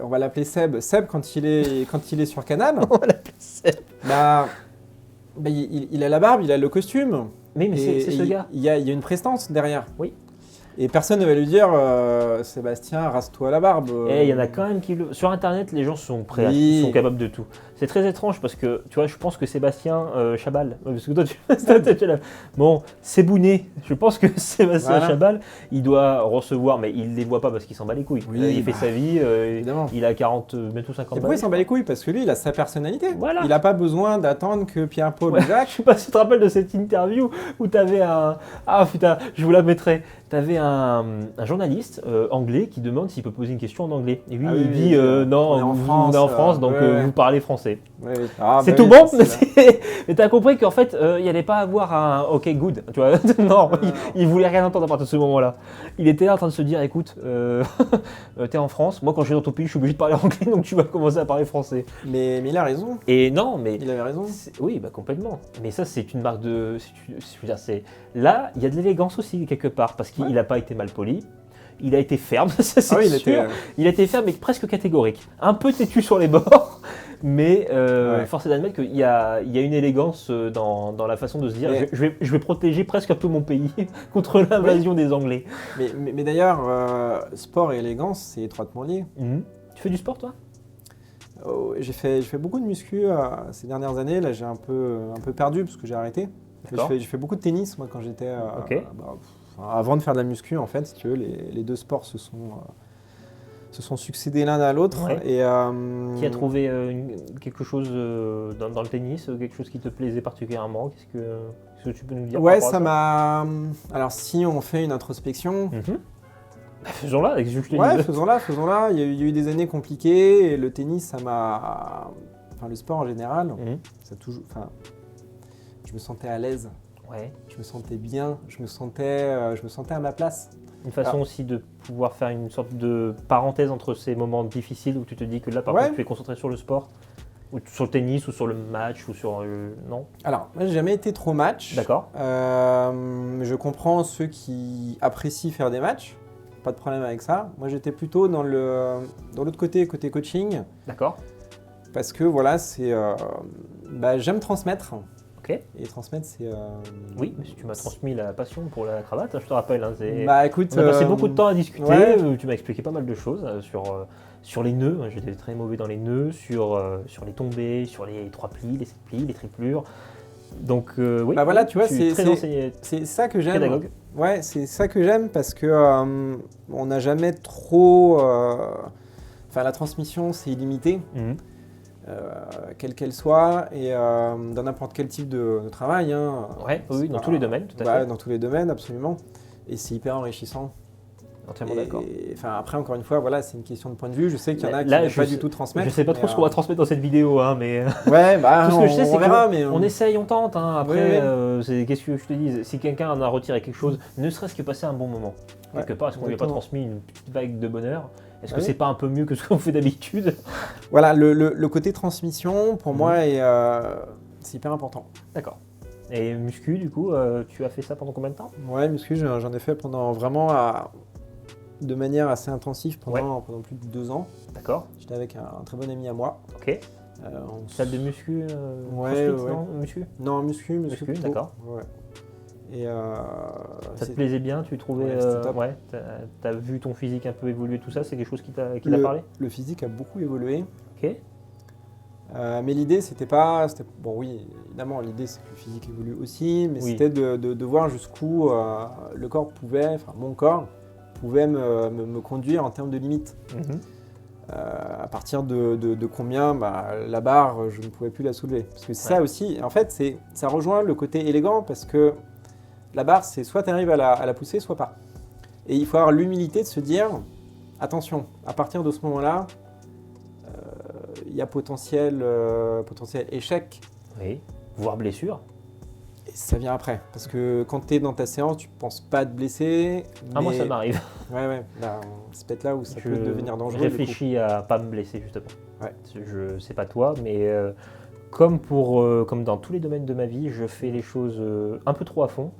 va l'appeler Seb. Seb, quand il est sur Canal, on va l'appeler Seb. Il a la barbe, il a le costume. Mais c'est ce gars. Il y a une prestance derrière. Oui. Et personne ne va lui dire Sébastien, rase-toi la barbe. Et il y en a quand même qui sur Internet, les gens sont prêts, ils sont capables de tout. C'est très étrange parce que tu vois, je pense que Sébastien Chabal, parce que toi tu l'as. Bon, c'est Bounet. Je pense que Sébastien Chabal, il doit recevoir, mais il ne les voit pas parce qu'il s'en bat les couilles. Il fait sa vie, il a 40, bientôt 50 ans. Et pourquoi il s'en bat les couilles? Parce que lui, il a sa personnalité. Voilà. Il n'a pas besoin d'attendre que Pierre-Paul ou Jacques. Je sais pas si tu te rappelles de cette interview où tu avais un. Ah putain, je vous la mettrai. Tu avais un journaliste anglais qui demande s'il peut poser une question en anglais. Et lui, il dit non, on est en France, donc vous parlez français. C'est tout bon, mais tu as compris qu'en fait, il n'allait pas avoir un OK, good. Tu vois non, il voulait rien entendre à partir de ce moment-là. Il était là en train de se dire écoute, t'es en France, moi quand je vais dans ton pays, je suis obligé de parler anglais, donc tu vas commencer à parler français. Mais il a raison. Et non, mais. Il avait raison. Oui, complètement. Mais ça, c'est une marque de. Je veux dire, là, il y a de l'élégance aussi, quelque part, parce qu'il n'a pas été mal poli. Il a été ferme, ça c'est sûr. Il a été ferme, mais presque catégorique. Un peu têtu sur les bords, mais force est d'admettre qu'il y a une élégance dans la façon de se dire je vais protéger presque un peu mon pays contre l'invasion des Anglais. Mais d'ailleurs, sport et élégance, c'est étroitement lié. Tu fais du sport, toi ? J'ai fait beaucoup de muscu ces dernières années. Là, j'ai un peu perdu parce que j'ai arrêté. Mais D'accord. j'ai fait beaucoup de tennis, moi, quand j'étais... Ok. avant de faire de la muscu, en fait, si tu veux, les deux sports se sont succédés l'un à l'autre. Ouais. Et, Qui a trouvé quelque chose dans le tennis, quelque chose qui te plaisait particulièrement? Qu'est-ce que tu peux nous dire par ouais, rapport à ça m'a... Alors, si on fait une introspection... Bah, faisons-la, avec ce que je te Ouais, disais. faisons-la. Il y a eu des années compliquées et le tennis, ça m'a... Enfin, le sport en général, ça a toujours... Enfin, je me sentais à l'aise, Ouais. je me sentais bien, je me sentais à ma place. Une façon aussi de pouvoir faire une sorte de parenthèse entre ces moments difficiles où tu te dis que là, par Ouais. contre, tu es concentré sur le sport, ou sur le tennis, ou sur le match, ou sur... non? Alors, moi, j'ai jamais été trop match. D'accord. Mais je comprends ceux qui apprécient faire des matchs. Pas de problème avec ça. Moi, j'étais plutôt dans l'autre côté coaching. D'accord. Parce que voilà, j'aime transmettre. Ok. Et transmettre, c'est... Oui, mais tu m'as transmis la passion pour la cravate, hein, je te rappelle. Hein, écoute... on a passé beaucoup de temps à discuter, ouais. Tu m'as expliqué pas mal de choses sur les nœuds. J'étais très mauvais dans les nœuds, sur les tombées, sur les 3 plis, les 7 plis, les triplures. Donc oui, voilà, tu vois, je suis très enseigné, c'est ça que j'aime. pédagogue. Ouais, c'est ça que j'aime parce que on n'a jamais trop... Enfin, la transmission, c'est illimité. Quelle qu'elle soit, et dans n'importe quel type de travail. Hein, Ouais, oui, dans tous les domaines, tout à fait. Dans tous les domaines, absolument. Et c'est hyper enrichissant. Entièrement d'accord. Après, encore une fois, voilà, c'est une question de point de vue. Je sais qu'il y en a qui Là, n'aiment pas du tout transmettre. Je sais pas trop ce qu'on va transmettre dans cette vidéo, hein, mais ouais, bah, tout ce que je sais, c'est on verra. Mais on essaye, on tente. Hein. Après, oui. qu'est-ce que je te dis? Si quelqu'un en a retiré quelque chose, ne serait-ce que passer un bon moment, quelque part, est-ce qu'on lui a pas transmis une petite vague de bonheur? Est-ce que c'est pas un peu mieux que ce qu'on fait d'habitude? Voilà, le côté transmission, pour moi, c'est hyper important. D'accord. Et muscu, du coup, tu as fait ça pendant combien de temps? Ouais, muscu, j'en ai fait pendant vraiment de manière assez intensive pendant plus de 2 ans. D'accord. J'étais avec un très bon ami à moi. Ok. Salle de muscu, ouais. non, muscu? Non, muscu, d'accord. Ouais. Et ça te plaisait bien, tu trouvais... Ouais, t'as vu ton physique un peu évoluer, tout ça, c'est quelque chose qui t'a parlé? Le physique a beaucoup évolué. Ok. Mais l'idée, bon oui, évidemment, l'idée c'est que le physique évolue aussi, mais c'était de voir jusqu'où le corps pouvait, enfin mon corps, pouvait me conduire en termes de limites. À partir de combien la barre, je ne pouvais plus la soulever. Parce que c'est ça aussi, en fait, ça rejoint le côté élégant parce que la barre, c'est soit tu arrives à la pousser, soit pas. Et il faut avoir l'humilité de se dire, attention, à partir de ce moment-là, il y a potentiel échec. Oui, voire blessure. Et ça vient après. Parce que quand tu es dans ta séance, tu ne penses pas te blesser. Ah, moi, ça m'arrive. Ouais. C'est peut-être là où ça peut devenir dangereux. Je réfléchis à pas me blesser, justement. Ouais. Je sais pas toi, mais comme dans tous les domaines de ma vie, je fais les choses un peu trop à fond.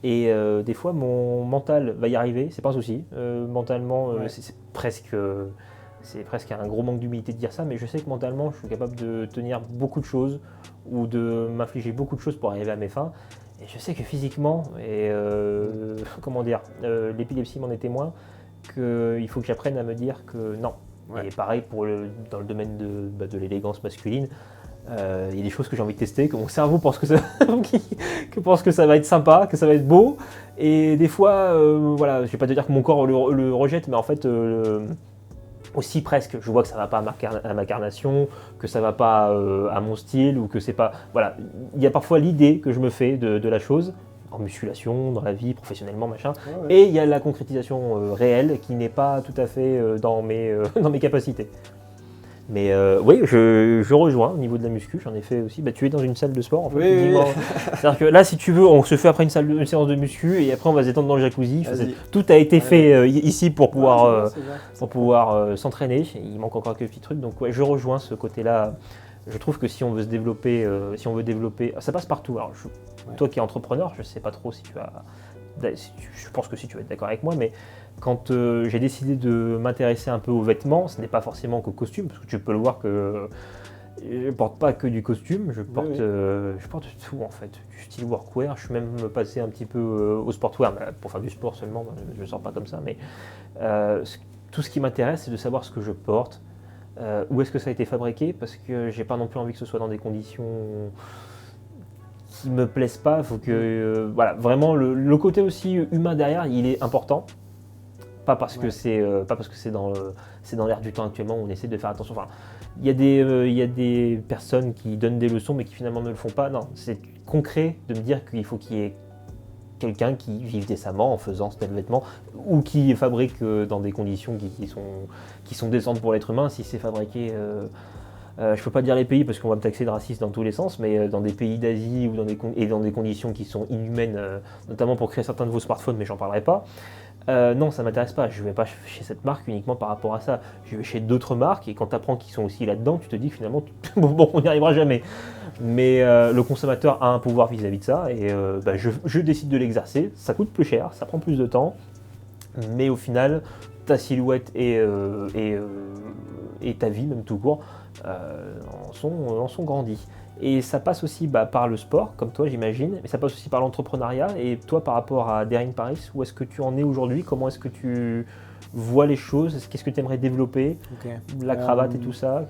Et des fois, mon mental va y arriver, c'est pas un souci. Mentalement, c'est presque un gros manque d'humilité de dire ça, mais je sais que mentalement, je suis capable de tenir beaucoup de choses ou de m'infliger beaucoup de choses pour arriver à mes fins. Et je sais que physiquement, l'épilepsie m'en est témoin, qu'il faut que j'apprenne à me dire que non. Ouais. Et pareil dans le domaine de l'élégance masculine. Il y a des choses que j'ai envie de tester, que mon cerveau pense que ça va être sympa, que ça va être beau. Et des fois, je vais pas te dire que mon corps le rejette, mais en fait, aussi presque. Je vois que ça va pas à ma carnation, que ça va pas à mon style, ou que c'est pas... Voilà, il y a parfois l'idée que je me fais de la chose, en musculation, dans la vie, professionnellement, machin. Ouais. Et il y a la concrétisation réelle qui n'est pas tout à fait dans mes capacités. Mais oui, je rejoins au niveau de la muscu, j'en ai fait aussi. Tu es dans une salle de sport en fait. Oui. C'est-à-dire que là, si tu veux, on se fait après une séance de muscu et après on va se détendre dans le jacuzzi. Tout a été fait ici pour pouvoir, s'entraîner. Il manque encore quelques petits trucs, donc ouais, je rejoins ce côté-là. Je trouve que si on veut se développer, ça passe partout. Alors, toi qui es entrepreneur, je sais pas trop si tu as... Je pense que si tu vas être d'accord avec moi, mais quand j'ai décidé de m'intéresser un peu aux vêtements, ce n'est pas forcément qu'au costume, parce que tu peux le voir que je ne porte pas que du costume, je porte tout en fait, du style workwear. Je suis même passé un petit peu au sportwear, pour faire du sport seulement, je ne sors pas comme ça, mais tout ce qui m'intéresse, c'est de savoir ce que je porte, où est-ce que ça a été fabriqué, parce que j'ai pas non plus envie que ce soit dans des conditions qui me plaisent pas. Il faut que voilà, vraiment le côté aussi humain derrière, il est important. Pas parce que c'est dans l'air du temps actuellement où on essaie de faire attention. Enfin, il y a des personnes qui donnent des leçons mais qui finalement ne le font pas. Non, c'est concret de me dire qu'il faut qu'il y ait quelqu'un qui vive décemment en faisant tel vêtement ou qui fabrique dans des conditions qui sont décentes pour l'être humain. Si c'est fabriqué, je ne peux pas dire les pays parce qu'on va me taxer de raciste dans tous les sens, mais dans des pays d'Asie ou dans des conditions qui sont inhumaines, notamment pour créer certains de vos smartphones, mais j'en parlerai pas. Non, ça m'intéresse pas. Je vais pas chez cette marque uniquement par rapport à ça. Je vais chez d'autres marques et quand tu apprends qu'ils sont aussi là-dedans, tu te dis que finalement, bon, on n'y arrivera jamais. Mais le consommateur a un pouvoir vis-à-vis de ça et je décide de l'exercer. Ça coûte plus cher, ça prend plus de temps, mais au final, ta silhouette et ta vie, même tout court, en sont grandis. Et ça passe aussi par le sport, comme toi j'imagine, mais ça passe aussi par l'entrepreneuriat. Et toi, par rapport à Daring Paris, où est-ce que tu en es aujourd'hui? Comment est-ce que tu vois les choses? Qu'est-ce que tu aimerais développer? La cravate et tout ça.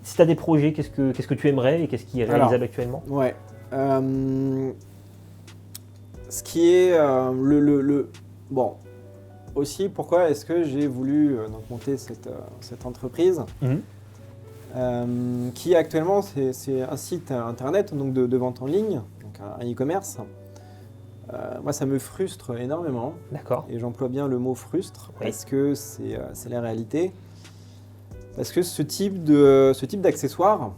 Si tu as des projets, qu'est-ce que tu aimerais et qu'est-ce qui est réalisable actuellement? Ouais. Ce qui est Bon, aussi, pourquoi est-ce que j'ai voulu monter cette entreprise qui actuellement c'est un site internet donc de vente en ligne, donc un e-commerce. Moi ça me frustre énormément. D'accord. Et j'emploie bien le mot frustre parce que c'est la réalité. Parce que ce type d'accessoires,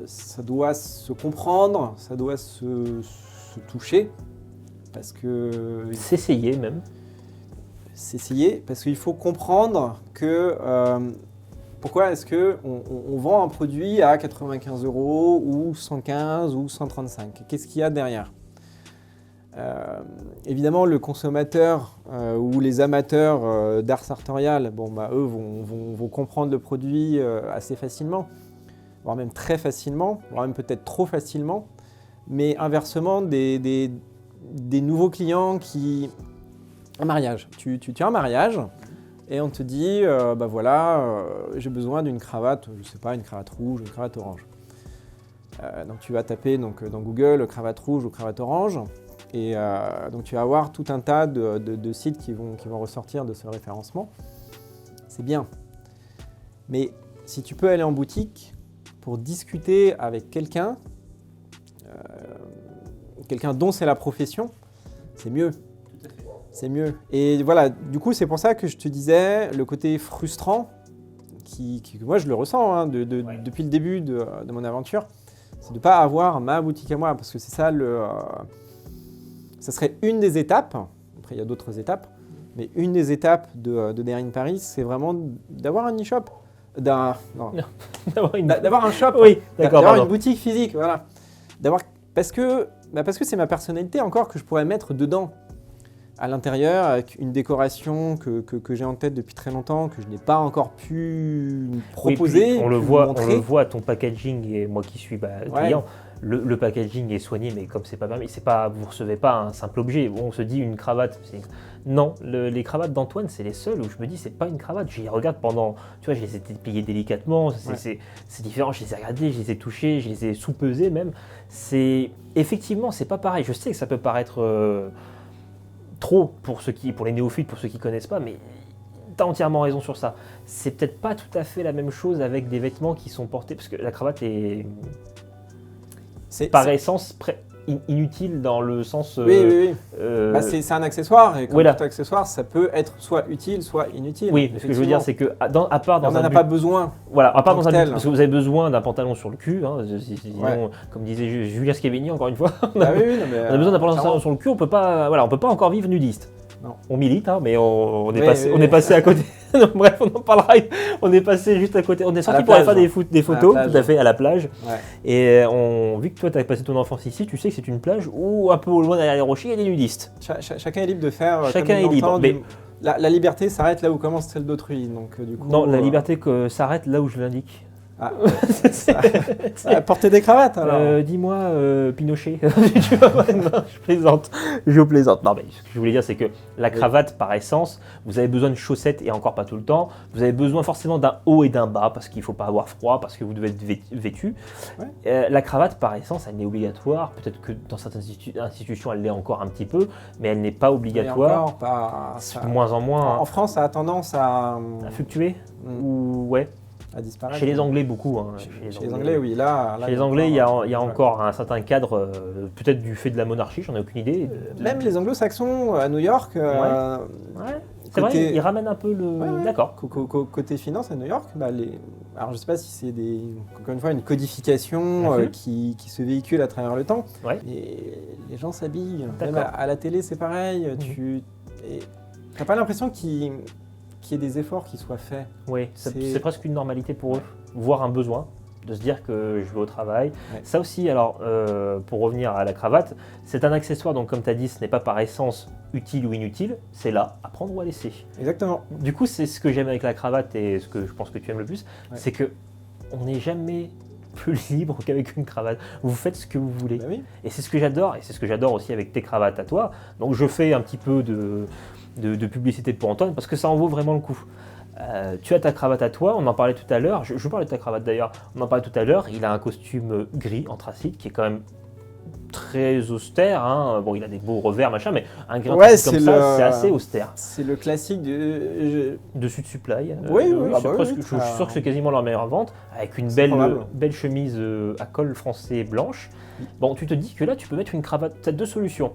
ça doit se comprendre, ça doit se toucher. Parce que s'essayer même. S'essayer parce qu'il faut comprendre que pourquoi est-ce qu'on vend un produit à 95 € ou 115 ou 135 ? Qu'est-ce qu'il y a derrière ? Évidemment, le consommateur ou les amateurs d'art sartorial, eux vont comprendre le produit assez facilement, voire même très facilement, voire même peut-être trop facilement. Mais inversement, des nouveaux clients qui... Un mariage. Tu as un mariage. Et on te dit, j'ai besoin d'une cravate, je ne sais pas, une cravate rouge, une cravate orange. Donc tu vas taper dans Google cravate rouge ou cravate orange. Et donc tu vas avoir tout un tas de sites qui vont ressortir de ce référencement. C'est bien. Mais si tu peux aller en boutique pour discuter avec quelqu'un dont c'est la profession, c'est mieux. C'est mieux. Et voilà, du coup, c'est pour ça que je te disais, le côté frustrant, qui moi je le ressens depuis le début de mon aventure, c'est de ne pas avoir ma boutique à moi, parce que c'est ça ça serait une des étapes, après il y a d'autres étapes, mais une des étapes de Daring Paris, c'est vraiment d'avoir un e-shop. D'avoir un shop, oui, d'accord, d'avoir une boutique physique, voilà. Parce que c'est ma personnalité encore que je pourrais mettre dedans. À l'intérieur, avec une décoration que j'ai en tête depuis très longtemps, que je n'ai pas encore pu proposer. On le voit à ton packaging, et moi qui suis client, le packaging est soigné, mais comme c'est pas permis, vous recevez pas un simple objet. On se dit une cravate. Non, les cravates d'Antoine, c'est les seules où je me dis c'est pas une cravate. Je les regarde pendant, tu vois, je les ai pliées délicatement, c'est différent, je les ai regardées, je les ai touchées, je les ai sous-pesées même. Effectivement, c'est pas pareil. Je sais que ça peut paraître trop pour les néophytes, pour ceux qui connaissent pas, mais tu as entièrement raison sur ça. C'est peut-être pas tout à fait la même chose avec des vêtements qui sont portés, parce que la cravate est par essence inutile dans le sens... Oui. C'est un accessoire, et comme tout accessoire, ça peut être soit utile, soit inutile. Oui, ce que je veux dire, c'est que à part dans on n'en a pas besoin. Voilà, à part dans un but, parce que vous avez besoin d'un pantalon sur le cul, sinon, comme disait Julien Schiavini, encore une fois, on a besoin d'un pantalon sur le cul, on peut pas encore vivre nudiste. Non. On milite, mais on est passé à côté. Bref, on en parlera. On est passé juste à côté. On est sorti pour aller faire des photos, tout à fait, à la plage. Ouais. Et vu que toi, tu as passé ton enfance ici, tu sais que c'est une plage où, un peu au loin derrière les rochers, il y a des nudistes. Chacun est libre de faire. Chacun est libre. Mais la liberté s'arrête là où commence celle d'autrui. Donc, du coup, non, la liberté s'arrête là où je l'indique. Ah, porter des cravates alors. Dis-moi, Pinochet. Tu vois, non, je plaisante. Je plaisante. Non, mais ce que je voulais dire, c'est que la cravate, par essence, vous avez besoin de chaussettes et encore pas tout le temps. Vous avez besoin forcément d'un haut et d'un bas parce qu'il ne faut pas avoir froid, parce que vous devez être vêtu. Ouais. La cravate, par essence, elle n'est obligatoire. Peut-être que dans certaines institutions, elle l'est encore un petit peu, mais elle n'est pas obligatoire. Encore pas. De moins en moins. En France, ça a tendance à fluctuer. Ou ouais. À disparaître. Chez les Anglais, beaucoup. Hein. Chez les Anglais, oui. Là, chez les Anglais, il y a encore un certain cadre, peut-être du fait de la monarchie, j'en ai aucune idée. Même les anglo-saxons à New York. C'est vrai, ils ramènent un peu le. Ouais. D'accord. Côté finance à New York, alors je ne sais pas si c'est encore une fois une codification qui se véhicule à travers le temps. Ouais. Et les gens s'habillent. Même à la télé, c'est pareil. Tu n'as pas l'impression qu'il y ait des efforts qui soient faits. Oui, c'est presque une normalité pour eux, voire un besoin de se dire que je vais au travail. Ouais. Ça aussi, alors, pour revenir à la cravate, c'est un accessoire, donc comme tu as dit, ce n'est pas par essence utile ou inutile, c'est là, à prendre ou à laisser. Exactement. Du coup, c'est ce que j'aime avec la cravate et ce que je pense que tu aimes le plus, c'est qu'on n'est jamais plus libre qu'avec une cravate. Vous faites ce que vous voulez. Bah oui. Et c'est ce que j'adore, et c'est ce que j'adore aussi avec tes cravates à toi. Donc je fais un petit peu de publicité pour Antoine, parce que ça en vaut vraiment le coup. Tu as ta cravate à toi, on en parlait tout à l'heure, je parlais de ta cravate d'ailleurs, on en parlait tout à l'heure, il a un costume gris anthracite qui est quand même très austère, hein. Bon il a des beaux revers machin, mais un gris anthracite comme ça, c'est assez austère. C'est le classique de Sud Supply. Oui, je suis sûr que c'est quasiment leur meilleure vente, avec une belle chemise à col français blanche. Bon, tu te dis que là tu peux mettre une cravate, tu as deux solutions,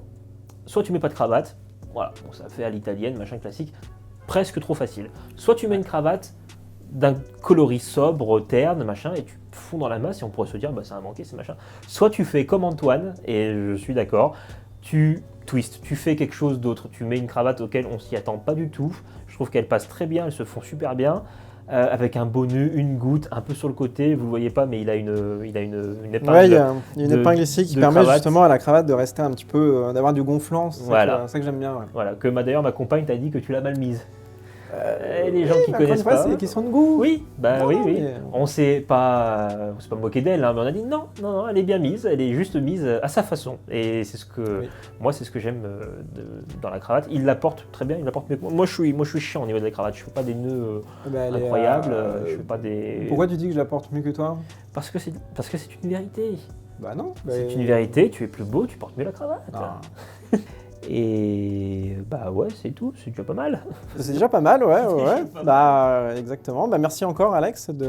soit tu mets pas de cravate, voilà, bon, ça fait à l'italienne, machin classique, presque trop facile. Soit tu mets une cravate d'un coloris sobre, terne, machin, et tu fonds dans la masse et on pourrait se dire, bah ça a manqué, c'est machin. Soit tu fais comme Antoine, et je suis d'accord, tu twistes, tu fais quelque chose d'autre, tu mets une cravate auquel on s'y attend pas du tout. Je trouve qu'elles passent très bien, elles se font super bien. Avec un beau nœud, une goutte, un peu sur le côté, vous ne le voyez pas, mais il a une épingle. Ouais, il y a une épingle ici qui permet justement à la cravate de rester un petit peu, d'avoir du gonflant. C'est ça que j'aime bien. Ouais. Voilà, que d'ailleurs ma compagne t'a dit que tu l'as mal mise. Les gens qui connaissent pas. C'est une question de goût. Oui, oui. Mais... On s'est pas moqué d'elle, hein, mais on a dit non, elle est bien mise, elle est juste mise à sa façon. Et c'est ce que moi, c'est ce que j'aime dans la cravate. Il la porte très bien, il la porte mieux que moi. Moi, je suis chiant au niveau de la cravate. Je fais pas des nœuds incroyables. Je fais pas des. Pourquoi tu dis que je la porte mieux que toi ? Parce que c'est une vérité. Bah non. C'est une vérité. Tu es plus beau, tu portes mieux la cravate. Et c'est tout, c'est déjà pas mal. C'est déjà pas mal, ouais. Exactement. Merci encore Alex de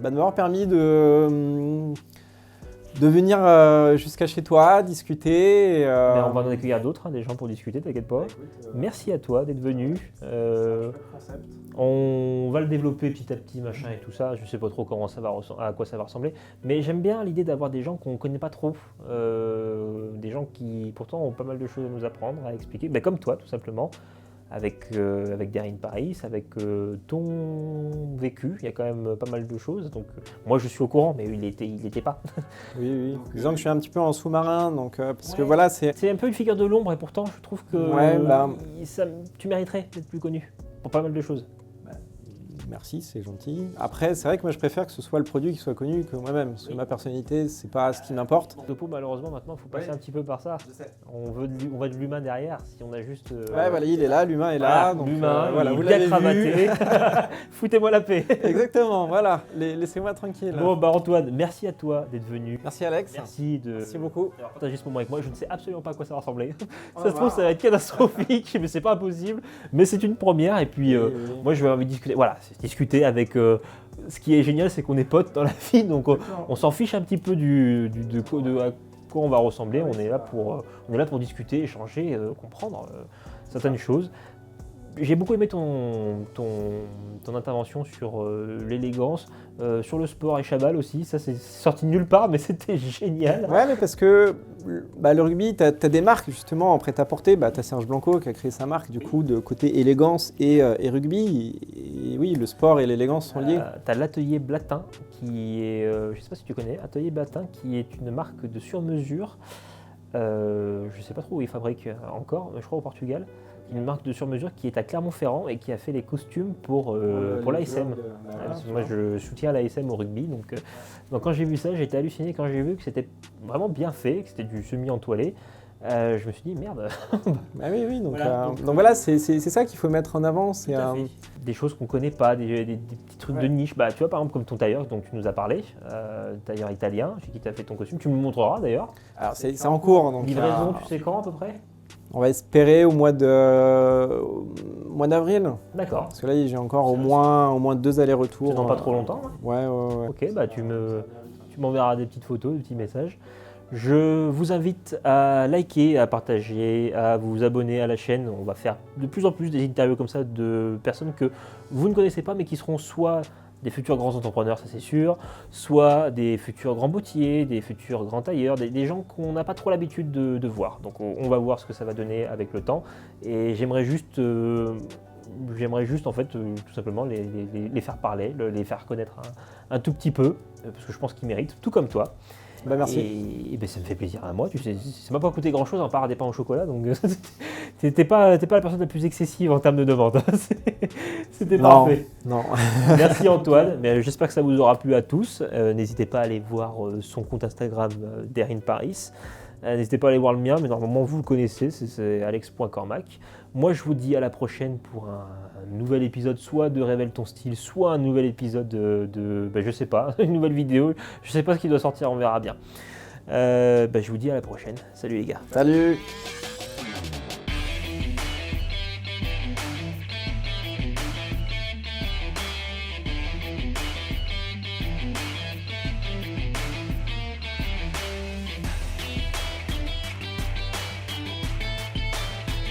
m'avoir permis de venir jusqu'à chez toi, discuter. On va en accueillir d'autres, des gens pour discuter, t'inquiète pas. Merci à toi d'être venu. On va le développer petit à petit, machin et tout ça. Je sais pas trop à quoi ça va ressembler. Mais j'aime bien l'idée d'avoir des gens qu'on connaît pas trop. Des gens qui pourtant ont pas mal de choses à nous apprendre, à expliquer. Comme toi, tout simplement. Avec Daring Paris, avec ton vécu, il y a quand même pas mal de choses. Donc moi je suis au courant, mais il était pas. Oui. Disons que je suis un petit peu en sous-marin, donc parce que voilà, c'est un peu une figure de l'ombre et pourtant je trouve que tu mériterais d'être plus connu pour pas mal de choses. Merci, c'est gentil. Après, c'est vrai que moi je préfère que ce soit le produit qui soit connu que moi-même. Parce que ma personnalité, c'est pas ce qui m'importe. Topo, malheureusement, maintenant, il faut passer un petit peu par ça. Je sais. On veut de l'humain derrière. Si on a juste. Il est là, l'humain est là. Donc, l'humain, vous l'avez cravaté. Foutez-moi la paix. Exactement, voilà. Laissez-moi tranquille. Bon, Antoine, merci à toi d'être venu. Merci Alex. Merci beaucoup d'avoir partagé ce moment avec moi. Je ne sais absolument pas à quoi ça va ressembler. Ça se trouve, ça va être catastrophique, mais c'est pas impossible. Mais c'est une première. Et puis, moi, je vais envie de discuter. Voilà, discuter avec ce qui est génial, c'est qu'on est potes dans la vie, donc on s'en fiche un petit peu de à quoi on va ressembler. On est là pour discuter, échanger, comprendre certaines choses. J'ai beaucoup aimé ton intervention sur l'élégance, sur le sport et Chabal aussi. Ça, c'est sorti de nulle part, mais c'était génial. Ouais, mais parce que le rugby, tu as des marques justement en prêt-à-porter. Tu as Serge Blanco qui a créé sa marque du coup de côté élégance et rugby. Et oui, le sport et l'élégance sont liés. Tu as l'Atelier Blatin qui est, je ne sais pas si tu connais, Atelier Blatin qui est une marque de sur-mesure. Je ne sais pas trop où ils fabriquent encore, mais je crois au Portugal. une marque de sur-mesure qui est à Clermont-Ferrand et qui a fait les costumes pour l'ASM. Parce que moi, je soutiens l'ASM au rugby, donc quand j'ai vu ça, j'ai été halluciné quand j'ai vu que c'était vraiment bien fait, que c'était du semi-entoilé. Je me suis dit merde. Bah oui, donc Voilà, donc voilà, c'est ça qu'il faut mettre en avant. C'est des choses qu'on connaît pas, des petits trucs de niche. Bah, tu vois, par exemple, comme ton tailleur dont tu nous as parlé, tailleur italien, chez qui tu as fait ton costume. Tu me le montreras d'ailleurs. Alors c'est en cours. Donc, livraison, tu sais quand à peu près? On va espérer au mois d'avril. D'accord. Parce que là, j'ai encore au moins 2 allers-retours. C'est dans pas trop longtemps. Ouais. Ok, bah tu m'enverras des petites photos, des petits messages. Je vous invite à liker, à partager, à vous abonner à la chaîne. On va faire de plus en plus des interviews comme ça de personnes que vous ne connaissez pas mais qui seront soit des futurs grands entrepreneurs, ça c'est sûr, soit des futurs grands bottiers, des futurs grands tailleurs, des gens qu'on n'a pas trop l'habitude de voir. Donc on va voir ce que ça va donner avec le temps. Et j'aimerais juste en fait tout simplement les faire parler, les faire connaître un tout petit peu, parce que je pense qu'ils méritent, tout comme toi. Bah merci. Et ben, ça me fait plaisir à moi, tu sais, ça m'a pas coûté grand chose à part des pains au chocolat, donc t'es pas la personne la plus excessive en termes de demande. C'était parfait. Non. Merci Antoine, mais j'espère que ça vous aura plu à tous. N'hésitez pas à aller voir son compte Instagram d'Erin Paris. N'hésitez pas à aller voir le mien, mais normalement vous le connaissez, c'est alex.cormac. Moi je vous dis à la prochaine pour un nouvel épisode, soit de Révèle ton style, soit un nouvel épisode je sais pas, une nouvelle vidéo. Je sais pas ce qui doit sortir, on verra bien. Je vous dis à la prochaine. Salut les gars. Salut.